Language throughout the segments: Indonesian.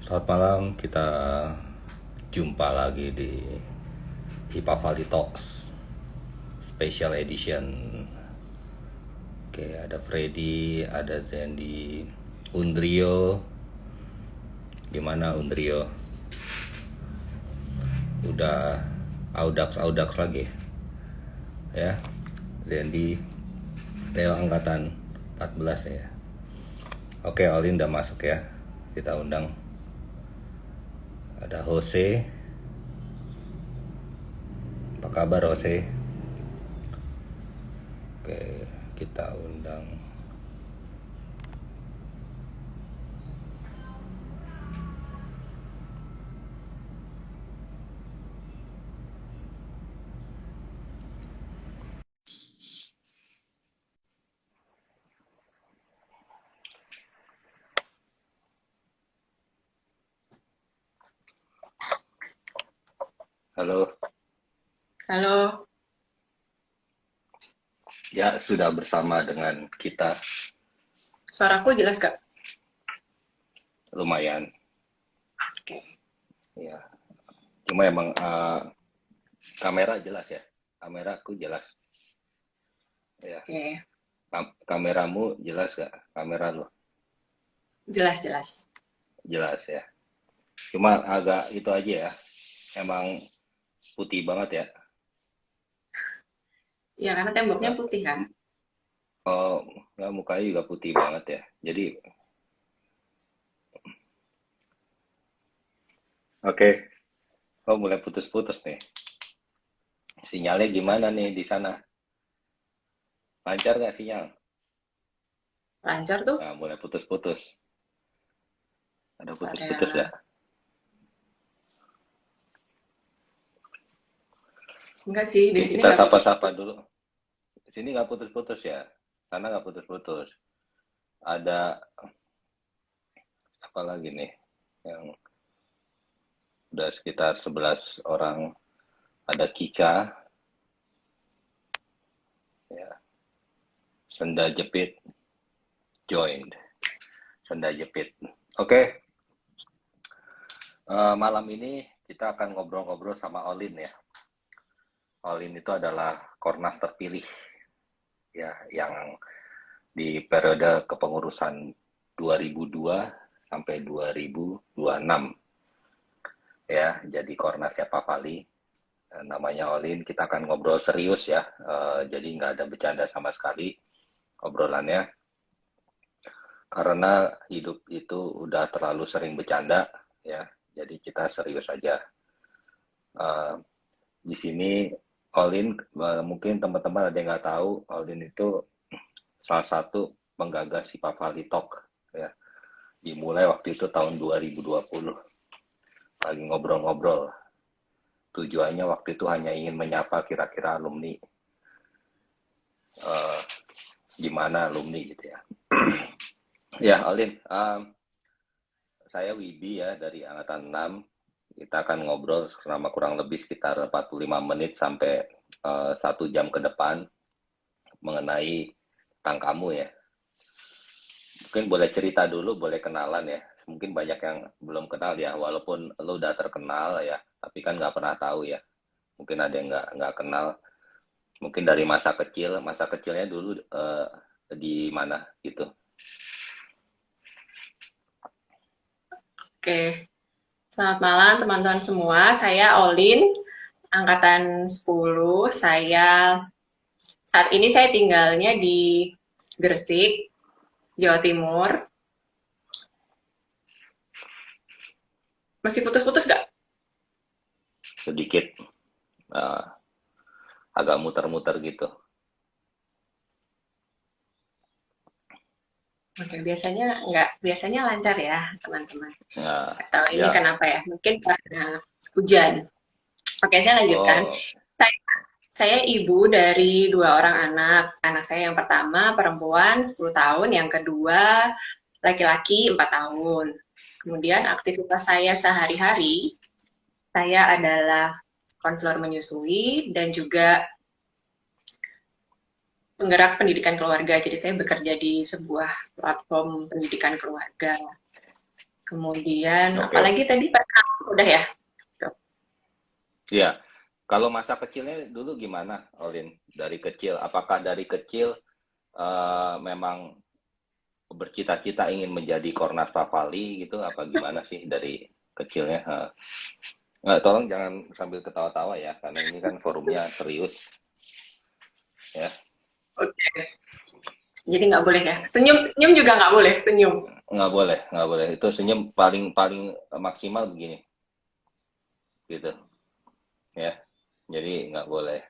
Selamat malam, kita jumpa lagi di Hipa Valley Talks Special Edition. Oke, ada Freddy, ada Zandy, Undrio. Gimana Undrio? Udah audax lagi ya? Zandy, Theo angkatan 14 ya. Oke, Olin udah masuk ya. Kita undang. Ada Jose. Apa kabar Jose? Oke, kita undang. Halo. Halo, Ya, sudah bersama dengan kita. suaraku jelas gak? Lumayan Oke. ya. Cuma emang kamera jelas ya. Kameraku jelas ya. Oke, Kameramu jelas gak? Kamera lo jelas. jelas ya. Cuma agak itu aja ya. Emang putih banget ya. Ya karena temboknya Muka, putih kan? oh, nggak, mukanya juga putih banget ya. Jadi oke. Oh, mulai putus-putus nih. Sinyalnya gimana nih di sana? Lancar nggak sinyal? Lancar tuh Nah, mulai putus-putus. Ada putus-putus area. nggak? Enggak sih, di Oke, sini kita nggak sapa-sapa putus-putus. dulu. Di sini nggak putus-putus ya. Sana nggak putus-putus. Ada apa lagi nih yang udah sekitar 11 orang. Ada Kika ya, Senda Jepit joined. Senda Jepit. Oke, malam ini kita akan ngobrol-ngobrol sama Olin ya. Olin itu adalah Kornas terpilih ya, yang di periode kepengurusan 2002 sampai 2026 ya, jadi Kornas Siapa Vali. Namanya Olin. Kita akan ngobrol serius ya, jadi nggak ada bercanda sama sekali obrolannya, karena hidup itu udah terlalu sering bercanda ya, jadi kita serius aja. Di sini Olin, mungkin teman-teman ada yang nggak tahu, Olin itu salah satu penggagas si Valley Talk ya, dimulai waktu itu tahun 2020, lagi ngobrol-ngobrol. Tujuannya waktu itu hanya ingin menyapa kira-kira alumni, uh, gimana alumni gitu ya. Ya, Alin, saya Wibi ya dari angkatan 6. Kita akan ngobrol selama kurang lebih sekitar 45 menit sampai 1 jam ke depan mengenai tentang kamu ya. Mungkin boleh cerita dulu, boleh kenalan ya. Mungkin banyak yang belum kenal ya, walaupun lo udah terkenal ya, tapi kan nggak pernah tahu ya. Mungkin ada yang nggak kenal. Mungkin dari masa kecilnya dulu di mana gitu. Oke, selamat malam teman-teman semua. Saya Olin, angkatan 10. Saat ini saya tinggalnya di Gresik, Jawa Timur. Masih putus-putus gak? Sedikit uh, agak muter-muter gitu. Oke, biasanya nggak, biasanya lancar ya teman-teman. Ya, Atau ini ya. kenapa ya? Mungkin karena hujan. Oke, saya lanjutkan. Oh, Saya ibu dari 2 orang anak. Anak saya yang pertama perempuan 10 tahun, yang kedua laki-laki 4 tahun. Kemudian aktivitas saya sehari-hari, saya adalah konselor menyusui dan juga penggerak pendidikan keluarga. Jadi saya bekerja di sebuah platform pendidikan keluarga. Kemudian Oke. apalagi tadi pernah udah ya. Tuh. Iya. Kalau masa kecilnya dulu gimana, Olin? Dari kecil, apakah dari kecil memang bercita-cita ingin menjadi Kornas Papali gitu? Apa gimana sih dari kecilnya? Nggak, tolong jangan sambil ketawa-tawa ya, karena ini kan forumnya serius ya. Oke. Jadi nggak boleh ya. Senyum, senyum juga nggak boleh, senyum. Nggak boleh, nggak boleh. Itu senyum paling paling maksimal begini, gitu ya. Jadi nggak boleh.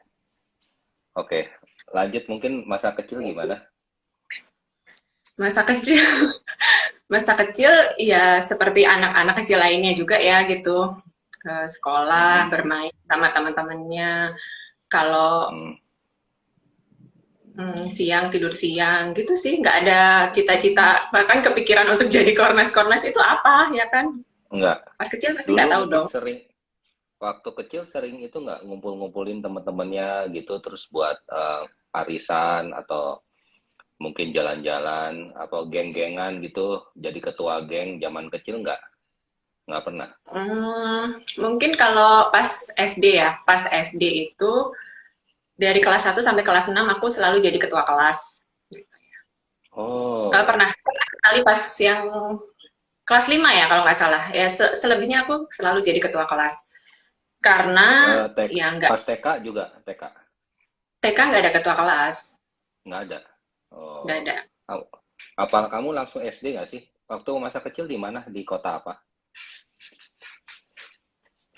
Oke, lanjut mungkin masa kecil gimana? Masa kecil, masa kecil ya seperti anak-anak kecil lainnya juga ya gitu. Ke sekolah, Hmm, bermain sama teman-temannya. Kalau hmm, siang tidur siang gitu sih, nggak ada cita-cita bahkan kepikiran untuk jadi kornas-kornas itu apa ya kan? enggak. Pas kecil pasti Dulu nggak tahu mungkin dong. sering waktu kecil sering itu nggak ngumpul-ngumpulin teman-temannya gitu terus buat arisan atau mungkin jalan-jalan atau geng-gengan gitu jadi ketua geng zaman kecil nggak pernah. Mungkin kalau pas SD ya, pas SD itu dari kelas 1 sampai kelas 6 aku selalu jadi ketua kelas. Oh, Pernah, pernah sekali pas yang kelas 5 ya kalau nggak salah. Ya selebihnya aku selalu jadi ketua kelas. Karena ya nggak pas TK juga TK TK nggak ada ketua kelas, nggak ada. nggak Oh, ada. apa kamu langsung SD nggak sih? Waktu masa kecil di mana? Di kota apa?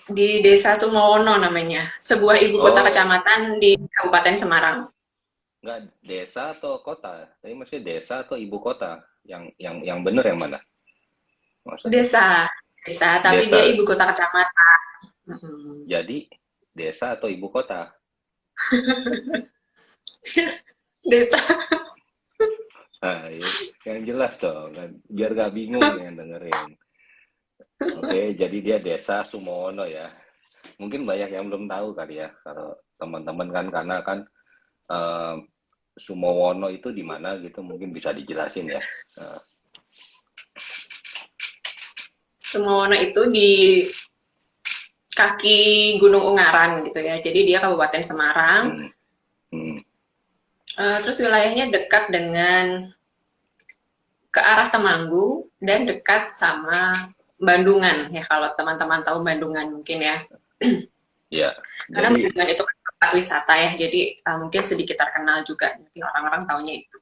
Di Desa Sumowono namanya, sebuah ibu kota Oh, kecamatan di Kabupaten Semarang. nggak desa atau kota? Tapi masih desa atau ibu kota? Yang bener yang mana? Maksudnya Desa, desa, tapi dia desa. ibu kota kecamatan. Mm-mm. Jadi desa atau ibu kota? Desa. Nah, yang jelas dong, kan? Biar gak bingung yang dengerin. Oke, jadi dia desa Sumono ya. Mungkin banyak yang belum tahu kali ya, kalau teman-teman kan karena kan eh, Sumowono itu di mana gitu, mungkin bisa dijelasin ya. Eh, Sumowono itu di kaki Gunung Ungaran gitu ya. Jadi dia Kabupaten Semarang. hmm, hmm, Terus wilayahnya dekat dengan ke arah Temanggung dan dekat sama Bandungan ya kalau teman-teman tahu Bandungan mungkin ya. ya, Karena jadi Bandungan itu kan tempat wisata ya, jadi mungkin sedikit terkenal juga. Mungkin orang-orang taunya itu.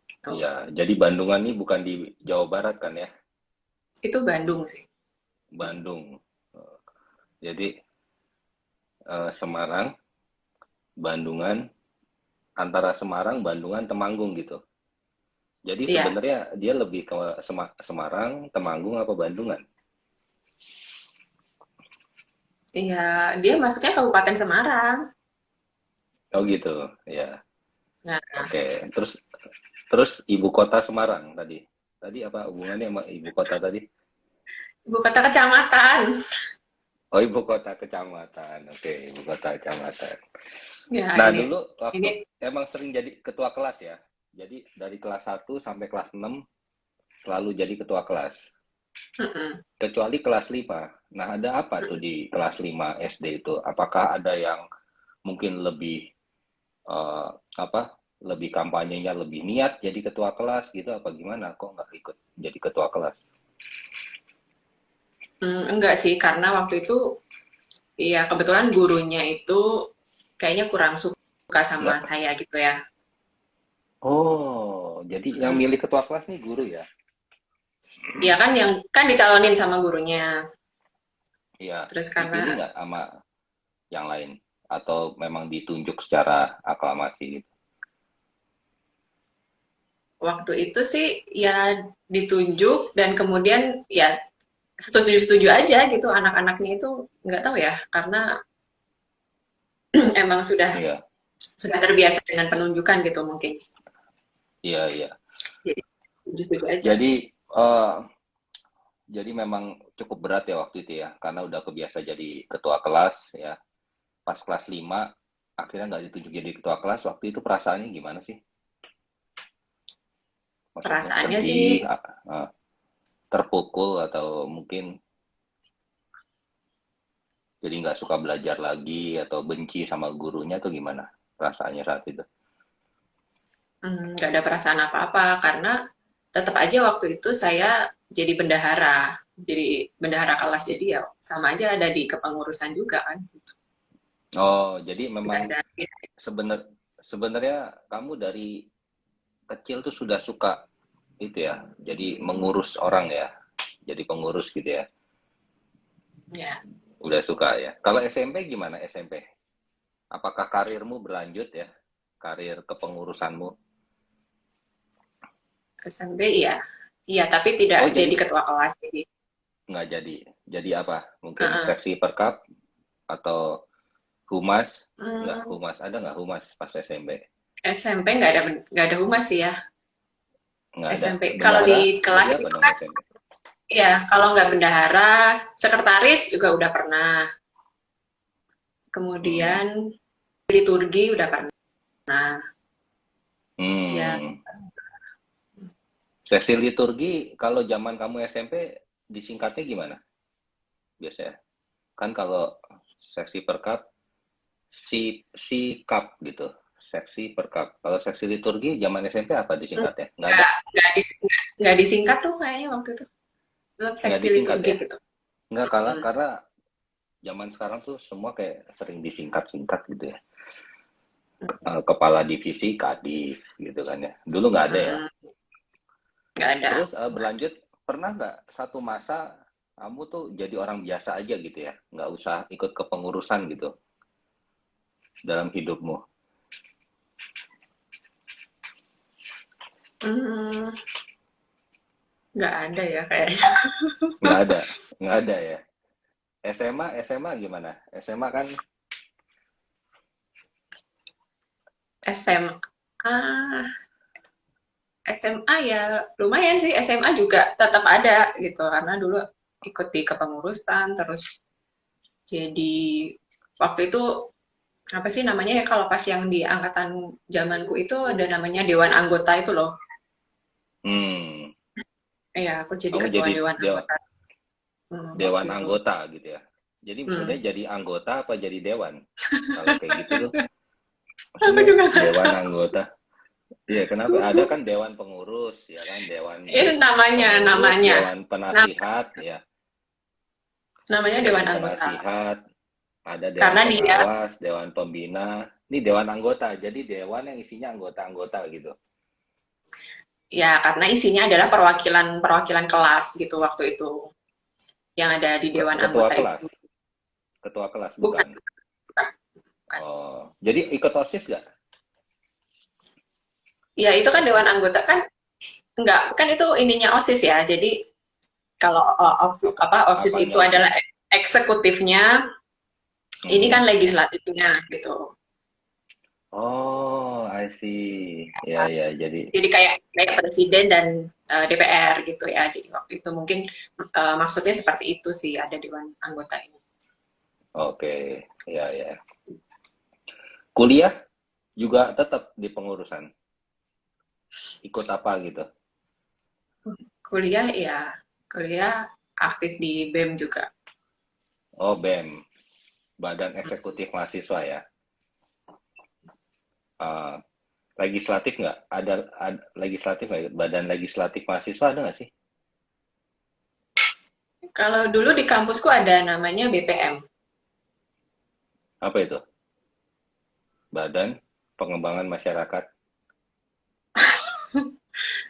Gitu. ya, jadi Bandungan ini bukan di Jawa Barat kan ya, Itu Bandung sih. Bandung. Jadi Semarang, Bandungan, antara Semarang, Bandungan, Temanggung gitu. Jadi Iya, sebenarnya dia lebih ke Semarang, Temanggung apa Bandungan? iya dia masuknya Kabupaten Semarang. Oh gitu, ya. Nah, Oke. Terus terus ibu kota Semarang tadi. Tadi apa hubungannya sama ibu kota tadi? ibu kota kecamatan. Oh, ibu kota kecamatan. Oke, ibu kota kecamatan. Ya, Nah, ini dulu waktu ini emang sering jadi ketua kelas ya. Jadi dari kelas 1 sampai kelas 6 selalu jadi ketua kelas. mm-mm. Kecuali kelas 5. Nah, ada apa tuh di kelas 5 SD itu? Apakah ada yang mungkin lebih eh, apa lebih kampanyenya lebih niat jadi ketua kelas gitu apa gimana kok nggak ikut jadi ketua kelas. Enggak sih, karena waktu itu ya kebetulan gurunya itu kayaknya kurang suka sama Nggak. saya gitu ya. Oh, jadi yang Mm. milih ketua kelas nih guru ya. Ya kan yang kan dicalonin sama gurunya. Iya, Terus dipilih karena nggak sama yang lain atau memang ditunjuk secara aklamasi gitu. waktu itu sih ya ditunjuk dan kemudian ya setuju-setuju aja gitu anak-anaknya itu nggak tahu ya karena emang Iya, sudah terbiasa dengan penunjukan gitu mungkin. iya, iya. Jadi setuju-setuju aja. Jadi eh, jadi memang cukup berat ya waktu itu ya karena udah kebiasa jadi ketua kelas ya. Pas kelas 5 akhirnya nggak ditunjuk jadi ketua kelas waktu itu perasaannya gimana sih? Maksudnya Perasaannya sih sedih, terpukul atau mungkin jadi nggak suka belajar lagi atau benci sama gurunya atau gimana rasanya saat itu? Nggak ada perasaan apa-apa karena tetap aja waktu itu saya jadi bendahara. Jadi bendahara kelas jadi ya sama aja ada di kepengurusan juga kan. Oh, jadi Nggak memang ada. sebenar sebenarnya kamu dari kecil tuh sudah suka itu ya, jadi mengurus orang ya, jadi pengurus gitu ya, Ya, udah suka ya. Kalau SMP gimana SMP? Apakah karirmu berlanjut ya, karir kepengurusanmu? SMP iya. Iya, tapi tidak Oh jadi jadi ketua kelas. Jadi, nggak jadi apa? Mungkin uh-uh. seksi perkap atau humas? Nggak Hmm, humas, ada nggak humas pas SMP? SMP nggak ada humas sih ya. Nggak ada. SMP. Kalau Bendahara di kelas jadi apa itu dong kan, SMP? ya kalau nggak bendahara, sekretaris juga udah pernah. Hmm. Kemudian liturgi udah pernah. Ya, Hmm. Seksi liturgi kalau zaman kamu SMP disingkatnya gimana biasanya? Kan kalau seksi perkap si kap gitu. Seksi perkap. Kalau seksi liturgi zaman SMP apa disingkatnya? Nggak ada. nggak disingkat tuh kayaknya waktu itu. Tetap Nggak seksi disingkat liturgi ya. gitu. Nggak kalah Hmm. karena zaman sekarang tuh semua kayak sering disingkat-singkat gitu ya. Kepala divisi kadif gitu kan ya. Dulu nggak ada ya. Mm-mm. Nggak ada. Terus berlanjut pernah nggak satu masa kamu tuh jadi orang biasa aja gitu ya, nggak usah ikut kepengurusan gitu dalam hidupmu? Hmm, nggak ada ya kayaknya. Nggak ada, nggak ada ya. SMA gimana? SMA kan, SMA, SMA ya lumayan sih. SMA juga tetap ada gitu karena dulu ikut di kepengurusan terus jadi waktu itu apa sih namanya ya kalau pas yang di angkatan zamanku itu ada namanya dewan anggota itu loh. hmm, Iya, aku jadi kamu ketua jadi dewan anggota waktu dewan itu. anggota gitu ya. Jadi Hmm. sebenarnya jadi anggota apa jadi dewan? Kalau kayak gitu tuh, Aku maksudnya juga nggak dewan tahu. anggota. Iya, kenapa? Ada kan dewan pengurus, ya kan, dewan Ini namanya, pengurus, namanya. dewan Nam- penasihat, ya, namanya dewan dewan anggota. penasihat, ada dewan Karena dia pengawas, dewan pembina. Ini dewan anggota, jadi dewan yang isinya anggota-anggota gitu. ya karena isinya adalah perwakilan-perwakilan kelas gitu waktu itu yang ada di dewan Ketua anggota kelas, itu. ketua kelas Bukan, bukan. bukan, bukan. Oh, jadi ikut OSIS gak? Ya itu kan dewan anggota kan enggak kan itu ininya OSIS ya. Jadi kalau OSIS Apa, apa OSIS apanya itu adalah OSIS? eksekutifnya, ini kan Mhm. legislatifnya gitu. Oh, I see. Ya, ya, jadi Jadi kayak kayak presiden dan DPR gitu ya. Jadi waktu itu mungkin maksudnya seperti itu sih ada dewan anggota ini. oke. Ya, ya. Kuliah juga tetap di pengurusan. Ikut apa gitu? Kuliah ya, kuliah aktif di BEM juga. Oh, BEM, Badan Eksekutif Mahasiswa ya. Eh, legislatif nggak? Ada legislatif nggak? Badan Legislatif Mahasiswa ada nggak sih? Kalau dulu di kampusku ada namanya BPM. Apa itu? Badan Pengembangan Masyarakat.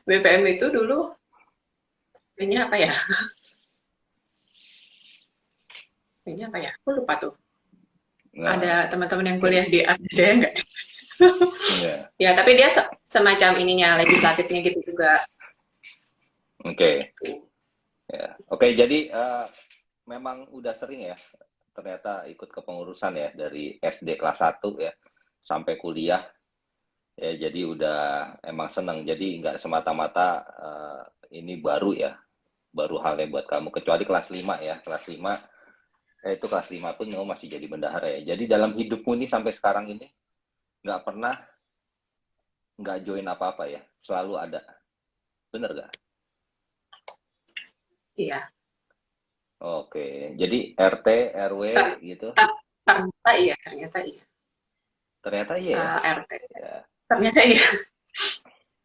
BPM itu dulu ini apa ya? Ini apa ya? Aku lupa tuh. Nah, Ada teman-teman yang kuliah di Atjaya nggak? enggak. Ya, tapi dia semacam ininya legislatifnya gitu juga. Oke. Ya. Oke, jadi memang udah sering ya ternyata ikut kepengurusan ya dari SD kelas 1 ya sampai kuliah ya, jadi udah emang seneng, jadi nggak semata-mata ini baru ya, baru halnya buat kamu, kecuali kelas 5 ya, kelas 5 itu kelas 5 pun kamu masih jadi bendahara ya, jadi dalam hidupmu nih sampai sekarang ini nggak pernah nggak join apa-apa ya, selalu ada, bener gak? Iya. Oke, jadi RT, RW Ter- gitu. Ternyata iya, ternyata iya. Ternyata iya ya. RT. Ya. Ternyata iya.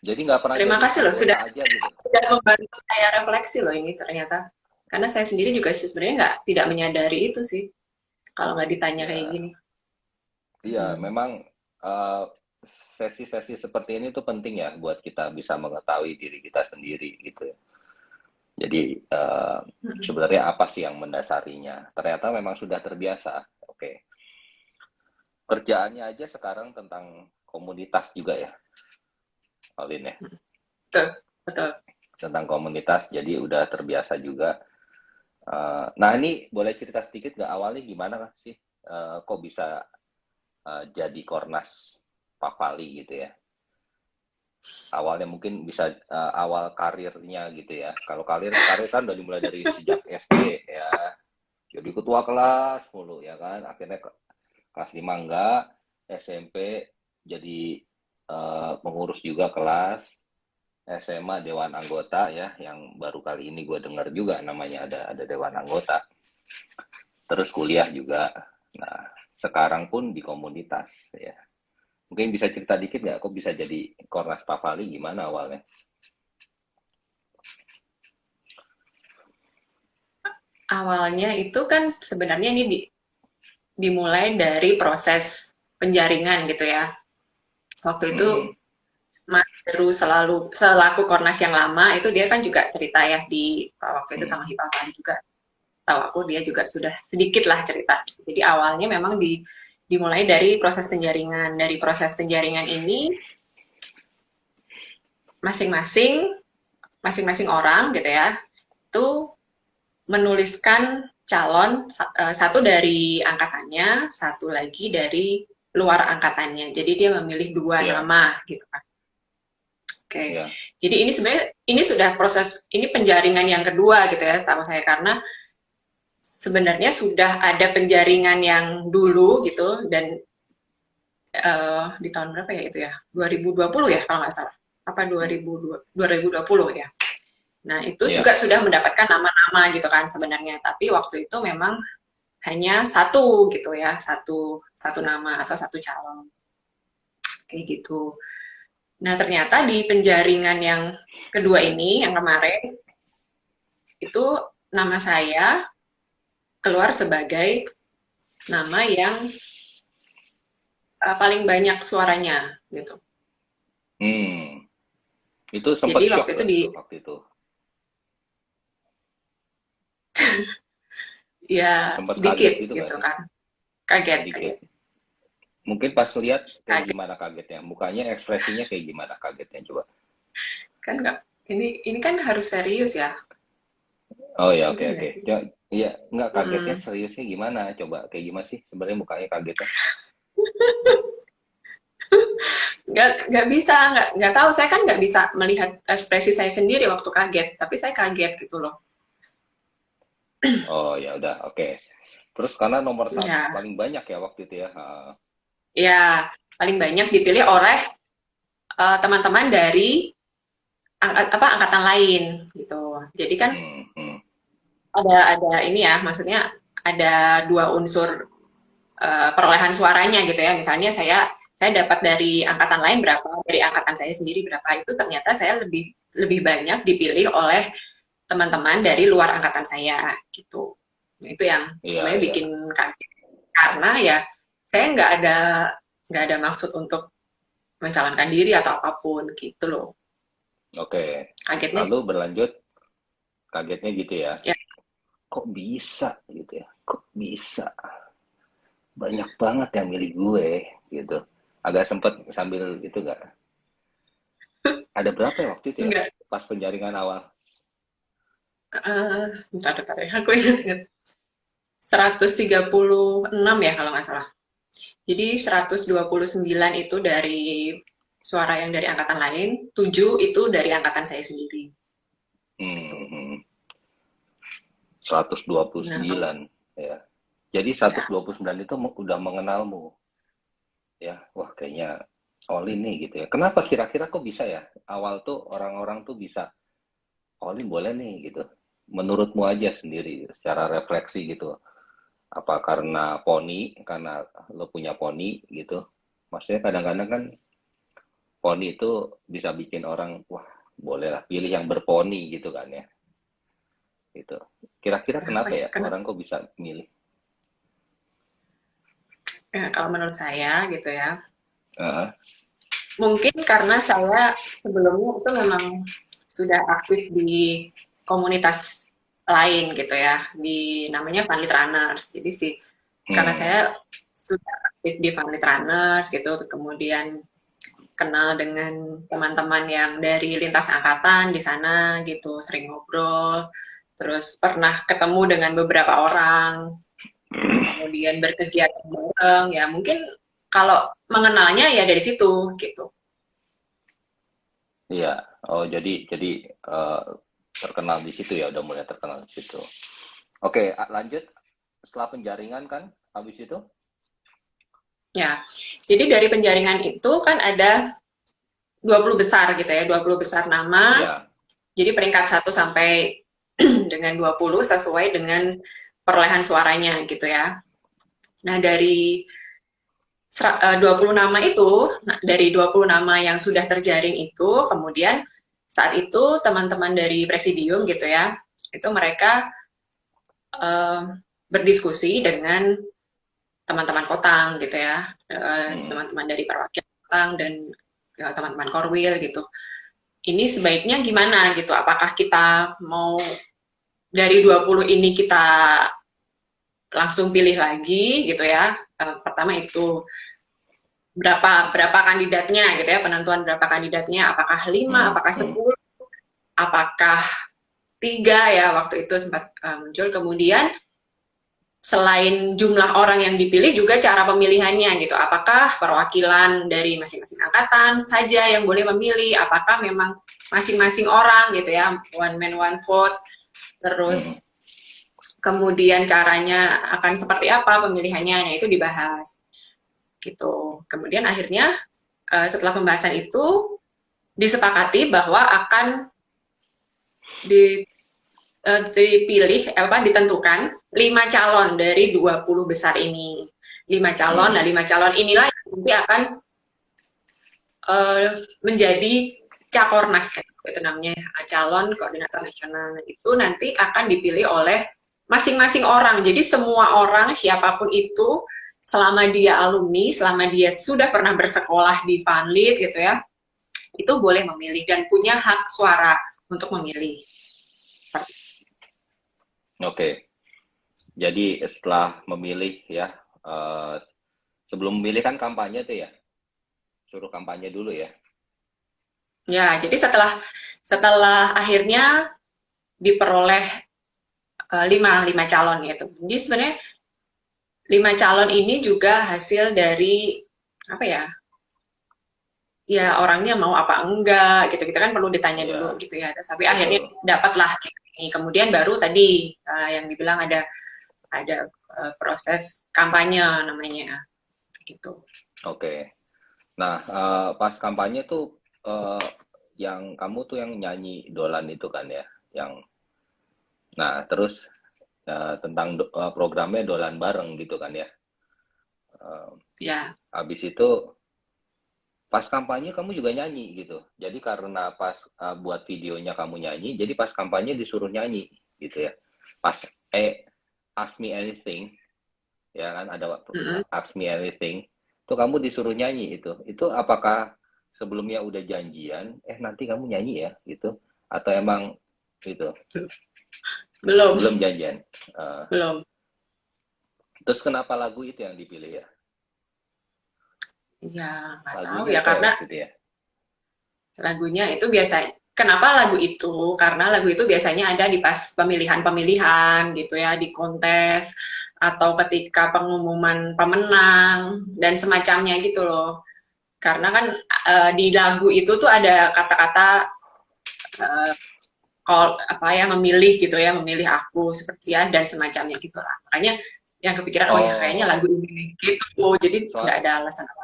Jadi nggak pernah Terima jadi kasih loh anggota sudah aja gitu. membantu saya refleksi loh ini ternyata. Karena saya sendiri juga sebenarnya nggak tidak menyadari itu sih kalau nggak ditanya kayak Ya, gini. iya, Hmm. memang eh, sesi-sesi seperti ini tuh penting ya buat kita bisa mengetahui diri kita sendiri gitu. Jadi Hmm. sebenarnya apa sih yang mendasarinya? Ternyata memang sudah terbiasa. Oke, kerjaannya aja sekarang tentang komunitas juga ya, Alin ya. Betul, betul. Tentang komunitas, jadi udah terbiasa juga. Nah ini boleh cerita sedikit nggak awalnya gimana sih? Kok bisa jadi Kornas Papali gitu ya? Awalnya mungkin bisa awal karirnya gitu ya. Kalau karir karir kan udah dimulai dari sejak SD ya. Jadi ketua kelas mulu ya kan. Akhirnya kelas 5 enggak, SMP jadi pengurus juga kelas, SMA dewan anggota ya, yang baru kali ini gue dengar juga namanya ada dewan anggota. Terus kuliah juga. Nah, sekarang pun di komunitas ya. Mungkin bisa cerita dikit nggak kok bisa jadi Kornas Papali gimana awalnya? Awalnya itu kan sebenarnya ini dimulai dari proses penjaringan gitu ya. Waktu itu Hmm, Mas Heru selaku Kornas yang lama itu dia kan juga cerita ya di waktu itu hmm, sama Hipapali juga. Tahu aku dia juga sudah sedikit lah cerita. Jadi awalnya memang dimulai dari proses penjaringan. Dari proses penjaringan ini masing-masing masing-masing orang gitu ya itu menuliskan calon satu dari angkatannya, satu lagi dari luar angkatannya. Jadi dia memilih dua ya, nama gitu kan. Oke, ya, jadi ini sebenarnya ini sudah proses ini penjaringan yang kedua gitu ya setahu saya karena sebenarnya sudah ada penjaringan yang dulu gitu dan di tahun berapa ya itu ya 2020 ya kalau nggak salah apa 2020 ya. Nah itu ya, juga sudah mendapatkan nama-nama gitu kan sebenarnya tapi waktu itu memang hanya satu gitu ya satu satu nama atau satu calon kayak gitu. Nah ternyata di penjaringan yang kedua ini yang kemarin itu nama saya keluar sebagai nama yang paling banyak suaranya gitu. hmm. Itu sempat Jadi shock waktu itu gak di waktu itu? ya Sempat kaget sedikit gitu gak gitu sih? kan, kaget Sedikit. kaget Mungkin pas lihat kayak kaget gimana kagetnya, mukanya ekspresinya kayak gimana kagetnya coba. kan nggak ini kan harus serius ya, Oh ya, oke iya oke. nggak sih? Iya, nggak kagetnya Mm-mm. seriusnya gimana? Coba kayak gimana sih sebenarnya mukanya kagetnya? Nggak bisa nggak tahu saya kan nggak bisa melihat ekspresi saya sendiri waktu kaget tapi saya kaget gitu loh. Oh ya udah, oke. Terus karena nomor satu Ya paling banyak ya waktu itu ya. ya paling banyak dipilih oleh teman-teman dari angkatan lain gitu. Jadi kan Hmm, hmm, ada ini ya, maksudnya ada dua unsur perolehan suaranya gitu ya. Misalnya saya dapat dari angkatan lain berapa, dari angkatan saya sendiri berapa itu ternyata saya lebih lebih banyak dipilih oleh teman-teman dari luar angkatan saya gitu. Nah, itu yang iya sebenarnya iya. bikin kaget karena ya saya nggak ada maksud untuk mencalonkan diri atau apapun gitu loh. Oke. Kagetnya Lalu berlanjut kagetnya gitu ya. ya Kok bisa gitu ya? Kok bisa? Banyak banget yang milih gue gitu. Agak sempet sambil gitu nggak? Ada berapa ya waktu itu ya? enggak Pas penjaringan awal. bentar ya aku ingat 136 ya kalau nggak salah. Jadi 129 itu dari suara yang dari angkatan lain, 7 itu dari angkatan saya sendiri. Gitu. Hmm, hmm. Nah, kalau 129 ya. Jadi ya 129 itu udah mengenalmu ya. Wah, kayaknya Olin nih gitu ya. Kenapa kira-kira kok bisa ya? Awal tuh orang-orang tuh bisa Olin boleh nih gitu. menurutmu aja sendiri secara refleksi gitu. Apa karena poni, karena lo punya poni gitu. Maksudnya kadang-kadang kan poni itu bisa bikin orang, wah bolehlah pilih yang berponi gitu kan ya. Gitu. Kira-kira Kenapa kenapa ya? ya Karena orang kok bisa milih? kalau menurut saya gitu ya, Heeh. mungkin karena saya sebelumnya itu memang sudah aktif di komunitas lain gitu ya, di namanya Funlit Runners. Jadi sih, karena Hmm. saya sudah aktif di Funlit Runners gitu, kemudian kenal dengan teman-teman yang dari lintas angkatan di sana gitu, sering ngobrol, terus pernah ketemu dengan beberapa orang, kemudian berkegiatan bareng, ya mungkin kalau mengenalnya ya dari situ gitu. Iya. Oh, jadi eh, terkenal di situ ya, udah mulai terkenal di situ. Oke, lanjut. Setelah penjaringan kan, habis itu? Ya, jadi dari penjaringan itu kan ada 20 besar gitu ya, 20 besar nama. Ya. Jadi peringkat 1 sampai dengan 20 sesuai dengan perolehan suaranya gitu ya. Nah, dari 20 nama itu, nah, dari 20 nama yang sudah terjaring itu, kemudian saat itu teman-teman dari presidium gitu ya, itu mereka eh, berdiskusi dengan teman-teman Kotang gitu ya, Hmm. teman-teman dari perwakilan Kotang dan teman-teman Korwil gitu. Ini sebaiknya gimana gitu? Apakah kita mau dari 20 ini kita langsung pilih lagi gitu ya? Pertama itu berapa berapa kandidatnya gitu ya, penentuan berapa kandidatnya, apakah 5, Hmm. apakah Hmm. 10, apakah 3 ya waktu itu sempat muncul. Kemudian selain jumlah orang yang dipilih juga cara pemilihannya gitu. Apakah perwakilan dari masing-masing angkatan saja yang boleh memilih? Apakah memang masing-masing orang gitu ya, one man one vote? Hmm. Terus kemudian caranya akan seperti apa pemilihannya? Nah, itu dibahas gitu. Kemudian akhirnya setelah pembahasan itu disepakati bahwa akan di, dipilih apa ditentukan 5 calon dari 20 besar ini. 5 calon, nah Hmm. 5 calon inilah yang nanti akan menjadi Cakornas ya, itu namanya calon koordinator nasional. Nah, itu nanti akan dipilih oleh masing-masing orang. Jadi semua orang siapapun itu selama dia alumni, selama dia sudah pernah bersekolah di Vanlit gitu ya, itu boleh memilih dan punya hak suara untuk memilih. Oke. Jadi setelah memilih ya, sebelum memilih kan kampanye tuh ya, suruh kampanye dulu ya. Ya, jadi setelah setelah akhirnya diperoleh lima calon gitu. Jadi sebenarnya 5 calon ini juga hasil dari apa ya? Ya orangnya mau apa enggak gitu. Kita kan perlu ditanya dulu Iya, gitu ya. Terus, tapi akhirnya betul. dapatlah ini. Kemudian baru tadi yang dibilang ada proses kampanye namanya gitu. Oke. Nah, pas kampanye tuh eh, yang kamu tuh yang nyanyi Dolan itu kan ya, yang nah terus tentang programnya Dolan bareng gitu kan ya. Eh, Ya. Habis itu pas kampanye kamu juga nyanyi gitu. Jadi karena pas buat videonya kamu nyanyi, jadi pas kampanye disuruh nyanyi gitu ya. Pas Ask Me Anything, ya kan ada Mm-mm. Ask Me Anything, itu kamu disuruh nyanyi itu. Itu apakah sebelumnya udah janjian, nanti kamu nyanyi ya gitu, atau emang gitu Belum, belum janjian? Eh, belum. Terus kenapa lagu itu yang dipilih ya? Ya nggak tahu Lagunya ya apa ya karena waktu itu ya? lagunya itu biasa. Kenapa lagu itu? Karena lagu itu biasanya ada di pas pemilihan-pemilihan gitu ya, di kontes atau ketika pengumuman pemenang dan semacamnya gitu loh. Karena kan di lagu itu tuh ada kata-kata uh, apa ya memilih gitu ya, memilih aku seperti ya dan semacamnya gitu lah. Makanya yang kepikiran oh ya kayaknya lagu Oh, ini gitu. Jadi nggak soal ada alasan apa.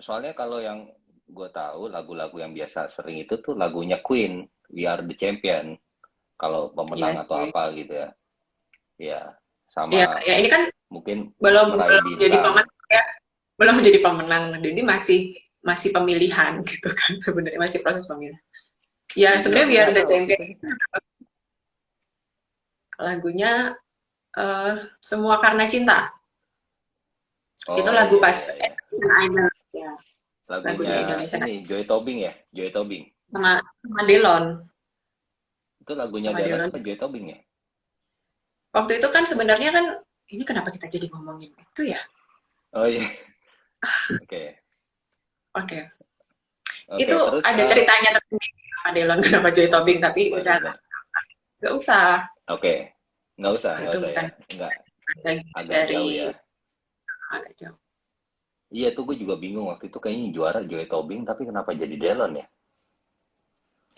soalnya kalau yang gue tahu lagu-lagu yang biasa sering itu tuh lagunya Queen, We Are the Champion. kalau Iya pemenang atau sih. apa gitu ya. Ya, Ya, sama ya ini kan mungkin belum meraih belum jadi bintang. pemenang ya, belum jadi pemenang. Jadi masih masih pemilihan gitu kan sebenarnya masih proses pemilihan. Ya Iya, sebenarnya biar nggak The tahu Champion itu. lagunya Semua Karena Cinta. Itu Oh lagu iya pas iya iya. Idol ya, Lagunya lagunya Indonesia ini Joy Tobing ya, Joy Tobing. sama Delon. Itu lagunya Sama Delon Delon. apa Joy Tobing ya? Waktu itu kan sebenarnya kan ini kenapa kita jadi ngomongin itu ya? Oh iya, oke. Oke. Oke, Itu terus ada ceritanya tersendiri sama Delon kenapa Joy Tobing tapi udah benar-benar. nggak usah. Oke, nggak Itu usah ya, bukan nggak bagian agak dari jauh ya. agak jauh. Iya tuh gue juga bingung waktu itu kayaknya juara Joy Tobing tapi kenapa jadi Delon ya?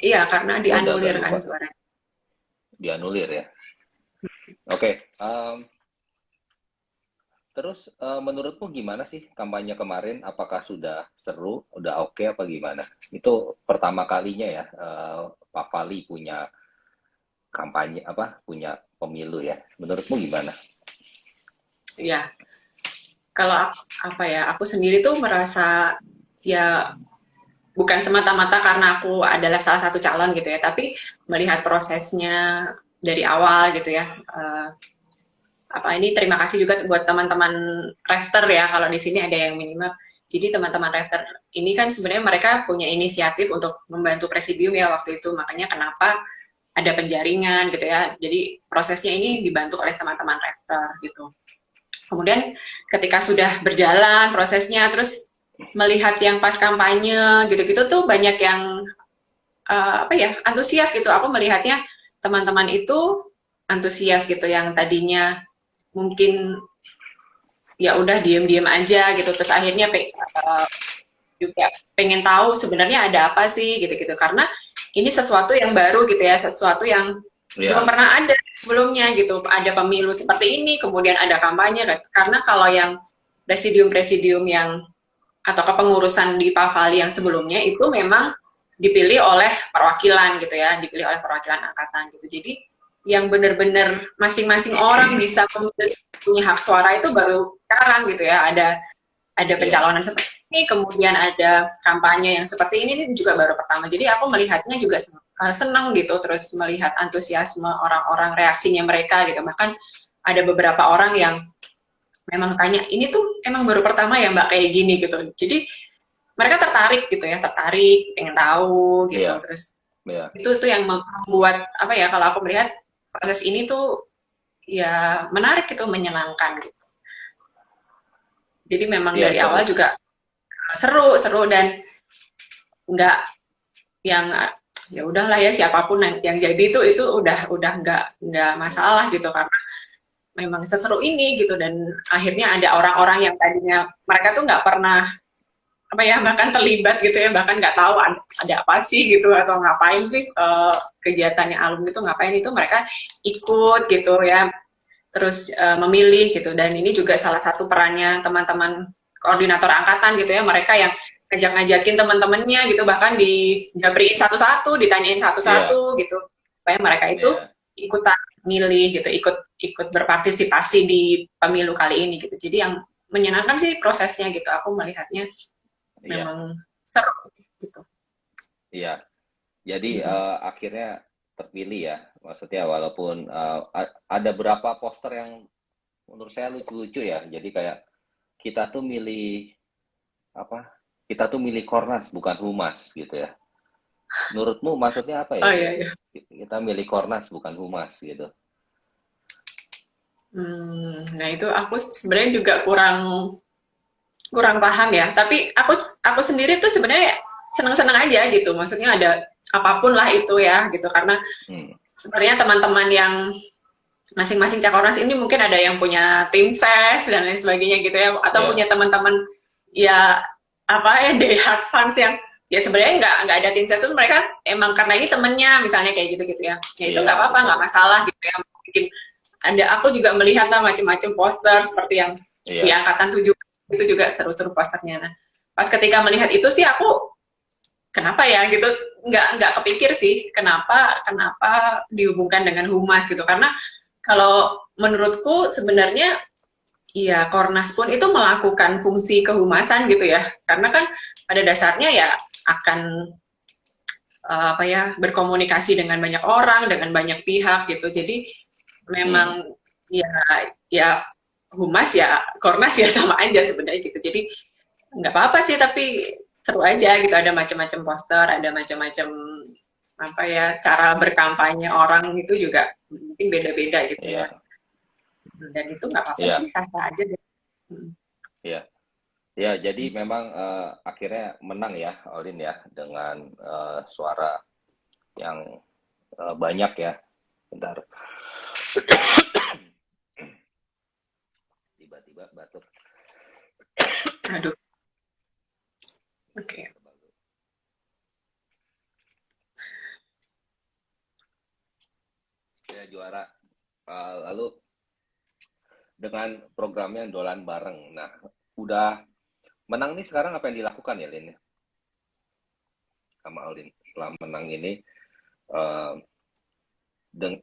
Iya, karena Gue udah agak dianulir kan lupa, juara. dianulir ya. Oke, terus menurutmu gimana sih kampanye kemarin? Apakah sudah seru, udah oke apa gimana? Itu pertama kalinya ya Pak Fali punya kampanye apa? Punya pemilu ya. Menurutmu gimana? Iya, kalau apa ya, aku sendiri tuh merasa ya bukan semata-mata karena aku adalah salah satu calon gitu ya, tapi melihat prosesnya dari awal gitu ya. Apa ini terima kasih juga buat teman-teman Rafter ya kalau di sini ada yang minimal. Jadi teman-teman Rafter ini kan sebenarnya mereka punya inisiatif untuk membantu presidium ya waktu itu. Makanya kenapa ada penjaringan gitu ya. Jadi prosesnya ini dibantu oleh teman-teman Rafter gitu. Kemudian ketika sudah berjalan prosesnya, terus melihat yang pas kampanye gitu-gitu tuh banyak yang apa ya antusias gitu. Aku melihatnya teman-teman itu antusias gitu yang tadinya mungkin ya udah diem-diem aja gitu terus akhirnya juga pengen tahu sebenarnya ada apa sih gitu-gitu karena ini sesuatu yang baru gitu ya sesuatu yang belum Ya, pernah ada sebelumnya gitu ada pemilu seperti ini kemudian ada kampanye karena kalau yang presidium-presidium yang atau kepengurusan di Pavali yang sebelumnya itu memang dipilih oleh perwakilan gitu ya dipilih oleh perwakilan angkatan gitu jadi yang benar-benar masing-masing orang bisa memilih punya hak suara itu baru sekarang gitu ya ada iya, pencalonan seperti ini, kemudian ada kampanye yang seperti ini juga baru pertama. Jadi aku melihatnya juga senang gitu, terus melihat antusiasme orang-orang reaksinya mereka gitu. Bahkan ada beberapa orang yang memang tanya, ini tuh emang baru pertama ya Mbak kayak gini gitu. Jadi mereka tertarik gitu ya, tertarik, pengen tahu gitu. iya, Terus iya, itu tuh yang membuat apa ya kalau aku melihat proses ini tuh ya menarik gitu, menyenangkan gitu. Jadi memang iya dari seru. awal juga seru seru dan nggak yang ya udahlah ya siapapun yang jadi itu udah nggak masalah gitu karena memang seseru ini gitu dan akhirnya ada orang-orang yang tadinya mereka tuh nggak pernah apa ya bahkan terlibat gitu ya bahkan nggak tahu ada apa sih gitu atau ngapain sih kegiatannya alumni itu ngapain itu mereka ikut gitu ya terus memilih gitu dan ini juga salah satu perannya teman-teman koordinator angkatan gitu ya mereka yang ngajak-ngajakin teman-temannya gitu bahkan dijabriin satu-satu ditanyain Iya, satu-satu gitu supaya mereka itu iya, ikutan milih gitu ikut ikut berpartisipasi di pemilu kali ini gitu jadi yang menyenangkan sih prosesnya gitu aku melihatnya iya, memang seru gitu. iya. Jadi akhirnya terpilih ya. Maksudnya walaupun ada berapa poster yang menurut saya lucu-lucu ya. Jadi kayak kita tuh milih apa? Kita tuh milih Kornas bukan Humas gitu ya. Menurutmu maksudnya apa ya Oh itu iya ya? iya. Kita milih Kornas bukan Humas gitu. Nah itu aku sebenarnya juga kurang kurang paham ya. Tapi aku sendiri tuh sebenarnya senang-senang aja gitu. Maksudnya ada apapun lah itu ya gitu. Karena Hmm, sebenarnya teman-teman yang masing-masing Cakornas ini mungkin ada yang punya tim ses dan lain sebagainya gitu ya. Atau ya, punya teman-teman ya apa ya day hard fans yang ya sebenarnya nggak ada tim ses itu mereka emang karena ini temennya misalnya kayak gitu gitu ya. Ya itu nggak iya apa-apa nggak betul. masalah gitu ya. Mungkin ada aku juga melihat lah macam-macam poster seperti yang di Iya, angkatan 7 itu juga seru-seru posternya. Nah, pas ketika melihat itu sih aku kenapa ya gitu, nggak kepikir sih kenapa kenapa dihubungkan dengan humas gitu, karena kalau menurutku sebenarnya ya Kornas pun itu melakukan fungsi kehumasan gitu ya, karena kan pada dasarnya ya akan apa ya, berkomunikasi dengan banyak orang, dengan banyak pihak gitu. Jadi Hmm. memang ya ya humas ya Kornas ya sama aja sebenarnya gitu. Jadi nggak apa-apa sih, tapi seru aja gitu, ada macam-macam poster, ada macam-macam apa ya, cara berkampanye orang itu juga mungkin beda-beda gitu ya. Iya, Dan itu nggak apa-apa sih, iya, sah-sah aja deh. iya. Ya, jadi memang akhirnya menang ya, Olin ya, dengan suara yang banyak ya. Bentar, tiba-tiba batuk. Aduh, oke. Okay. Ya, juara. Lalu dengan programnya Dolan Bareng. Nah, udah menang nih sekarang apa yang dilakukan ya, Lin? Sama Olin. Setelah menang ini, eh,